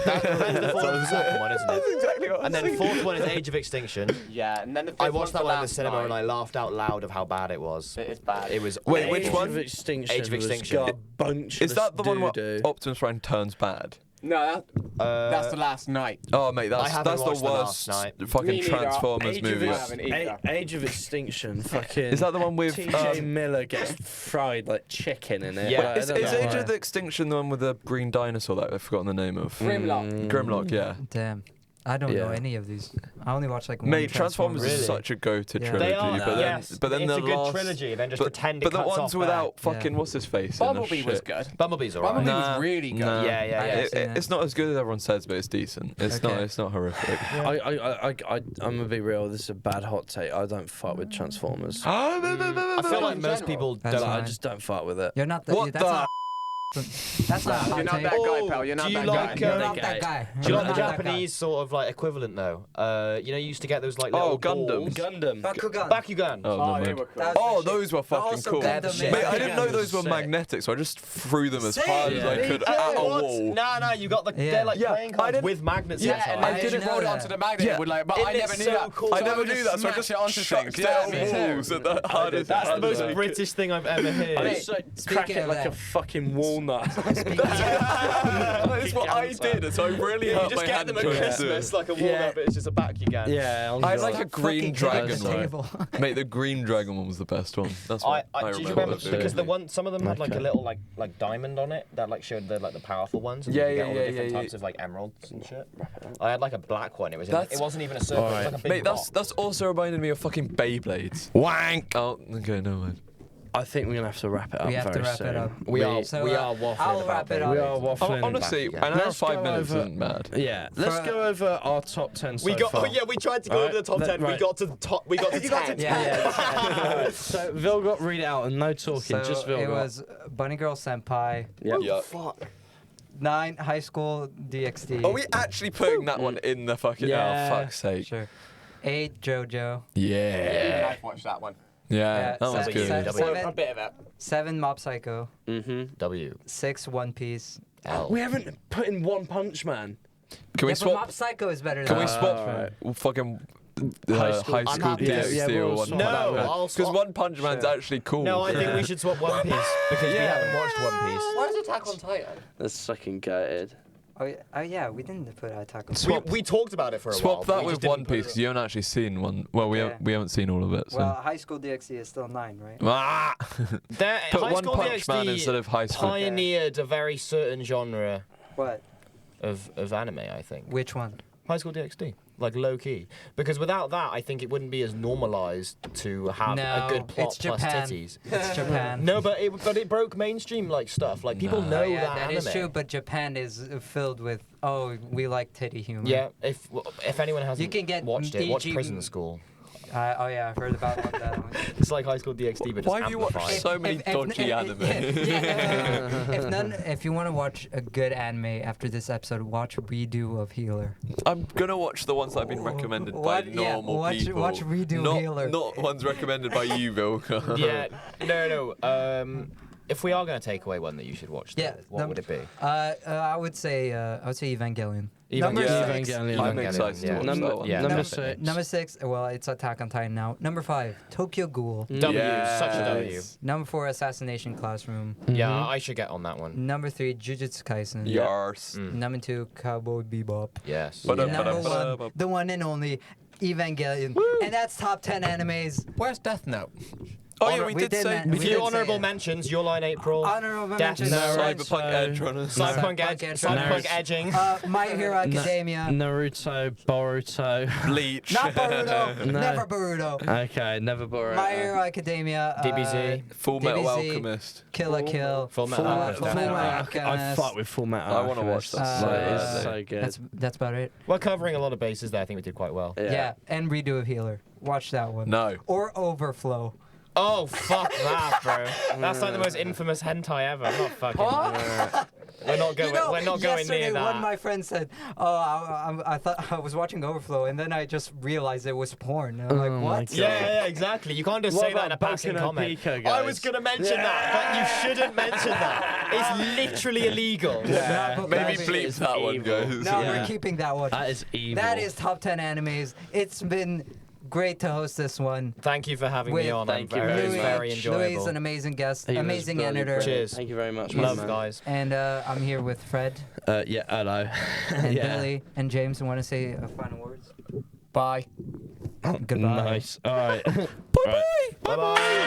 The fourth is the second one, isn't it? exactly what I And then the fourth one is Age of Extinction. Yeah, and then the fifth I one's watched that one in the Last cinema Night. and I laughed out loud of how bad it was. It is bad. It was. Wait, which Age one? Of Extinction. Age of Extinction. Was got a bunch Is of that the one where doo-doo. Optimus Prime turns bad? No, that's the Last Night. Oh mate, I that's haven't the watched The worst Last Night. fucking Me neither. Transformers Age of movie. I haven't either. Age of Extinction. Fucking. Is that the one with? T.J. Miller gets fried like chicken in it. Yeah. Like, I Is don't know Age why. of the Extinction the one with the green dinosaur that I've forgotten the name of? Grimlock. Grimlock, yeah. Damn. I don't know Yeah. any of these. I only watch like one Mate, Transformers Transformers. is such a go-to Yeah. trilogy, They are, but then, yes. but then It's the a good last trilogy, then just but, pretend it but the cuts ones off without there. fucking what's his face. in Bumblebee the was shit. good. Bumblebee's alright. Bumblebee Nah, was really good. nah. Yeah, yeah, I yeah. haven't seen it. It's not as good as everyone says, but it's decent. It's Okay. not horrific. I'm gonna be real. This is a bad hot take. I don't fuck with Transformers. I feel like in most general. people That's don't. I fine. just don't fuck with it. You're not the. What That's the? not. That's not a hot You're not take. that guy, pal. You're not do you that like, guy. You're uh, not that guy. Do you You're like the not that guy. Japanese sort of like equivalent though? You know, you used to get those like little Oh, Gundams. balls. Gundam. Bakugan. Bakugan. Oh, Oh, never they mind. were cool. That was Oh, the shit. those were But fucking also cool. Gundam Mate, Mate, I is- didn't know those were Sick. magnetic, so I just threw them as Same. hard as I Yeah. could at a wall. No, you got the Yeah. they're like Yeah, playing I cards didn't- with magnets Yeah, inside. and I I didn't just know rolled it that. onto the magnet. Yeah. Would like, but Isn't I it never knew so that. cool? I So never would knew just that, so I smash just it onto chucked things. it Yeah, at me too. walls at the hardest. That's the as most I could. British thing I've ever I heard. just like Speaking crack it of like that- a fucking walnut. That's what I did, so I really You hurt just my get hand them at trying to do Christmas it. like a walnut, but it's just a Bakugan. Yeah, I had like a Stop green fucking dragon hitting the one. table. Mate, the green dragon one was the best one. That's what I do you remember. remember because the vividly. one some of them had like a Okay. little like diamond on it that like showed the like the powerful ones. And Yeah, you could yeah, get all the yeah, different yeah, types yeah. of like emeralds and shit. I had like a black one. It was That's- it wasn't even a circle. It was like a big Mate, rock. that's also reminded me of fucking Beyblades. Wank. Oh, okay, no mind. I think we're gonna have to wrap it up. We have to very wrap soon. it up. we are So, waffling I'll about wrap it Beyblades. up. We are waffling. Honestly, Bakugan. an hour and Let's 5 go minutes over- isn't bad. Yeah, let's For- go over our top 10 so We got far. we tried to go Right, over the top that- 10. We right. got to the top. We got to 10. Yeah. So Vil got read it out and no talking, So just Vil it got. was Bunny Girl Senpai, Yep. Yeah. 9 High School DxD. Are we actually putting that one in the fucking? Yeah. Oh, fuck's sake. Sure. 8 JoJo. Yeah. I've watched that one. Yeah, that was seven- good. seven- W. A seven- bit of it. 7 Mob Psycho. Mm-hmm. W 6 One Piece. L. We haven't put in One Punch Man. Can we Yeah, but Mob swap? Psycho is better Can than we swap Alright. fucking High high school- school, I'm happy. DxD Yeah, or we'll one? swap No, that one. I'll Because swap. One Punch Man's actually cool. No, I think we should swap One Piece because we Yeah. haven't watched One Piece. Why is Attack on Titan? That's fucking gutted. Oh yeah, we didn't put Attack on Swap- We talked about it for a while. Swap but that we with just One didn't put Piece it because you haven't actually seen one. Well, Yeah. we haven't seen all of it. So. Well, High School DxD is still 9, right? Ah! There, Put High One School Punch Man DxD instead of High School. pioneered a very certain genre What? of anime, I think. Which one? High School DxD, like low key, because without that, I think it wouldn't be as normalized to have No, a good plot it's plus Japan. titties. It's Japan. No, but it broke mainstream like stuff. Like people Nah. know Oh, yeah, that that anime. is true, but Japan is filled with, we like titty humor. Yeah, if anyone hasn't can get watched it, watch DG Prison School. Oh yeah, I've heard about that one. It's like High School DxD, but Why it's have you watched amplified. so many dodgy anime? If you want to watch a good anime after this episode, watch Redo of Healer. I'm gonna watch the ones that have been recommended by What? Yeah, normal watch- people. watch Redo not, Healer. Not ones recommended by you, Bill. Yeah, no. If we are going to take away one that you should watch, Yeah, though, what would it be? I would say Evangelion. Number Yeah. six. Evangelion. I'm Evangelion, excited to yeah. watch Number- that one. yeah. number definitely. 6. Number 6, well, it's Attack on Titan now. Number 5, Tokyo Ghoul. W, such a W. Yes. Number 4, Assassination Classroom. Yeah, I should get on that one. Number 3, Jujutsu Kaisen. Yars. Number 2, Cowboy Bebop. Yes. But, And number ba-da-ba-da-ba. 1, the one and only, Evangelion. And that's top 10 animes. Where's Death Note? Oh yeah, Honor- we we did did say. men- we we A did few say honourable it. mentions. Your Line April. Honorable Death mentions. Note. Cyberpunk Edge Runners. Cyberpunk Cyberpunk Edging. My Hero Academia. Naruto, Boruto. Bleach. Not Boruto. No. Never Boruto. Okay, never Boruto. My Hero Academia. DBZ. Full Metal DBZ. Alchemist. Kill la Kill. Full Metal Alchemist, Full Metal definitely. I Alchemist. fuck with Full Metal I wanna watch Alchemist. that so It's badly. so good. That's about it. We're covering a lot of bases there. I think we did quite well. Yeah. And Redo of Healer. Watch that one. No. Or Overflow. Oh, fuck that, bro. That's like the most infamous hentai ever. I'm not fucking. We're not going. We're not going yesterday near one of that. my friends said, I thought I was watching Overflow, and then I just realized it was porn. And I'm like, Oh my what? God. Yeah, exactly. You can't just What say that in a about passing Boku no comment. Pico, I guys? was gonna mention that, but you shouldn't mention that. It's literally illegal. Yeah. but Maybe that- bleep that one, evil. guys. No, Yeah. we're keeping that one. That is evil. That is top 10 animes. It's been great to host this one. Thank you for having me With- on. Thank you It very was much. very Louis enjoyable. is an amazing guest, He was amazing bloody editor. brilliant. Cheers. Thank you very much. Love, man. guys. And I'm here with Fred Yeah, hello. and yeah. Billy and James. Want to say final words? Bye. Goodbye. Nice. All right. Bye bye. Bye bye.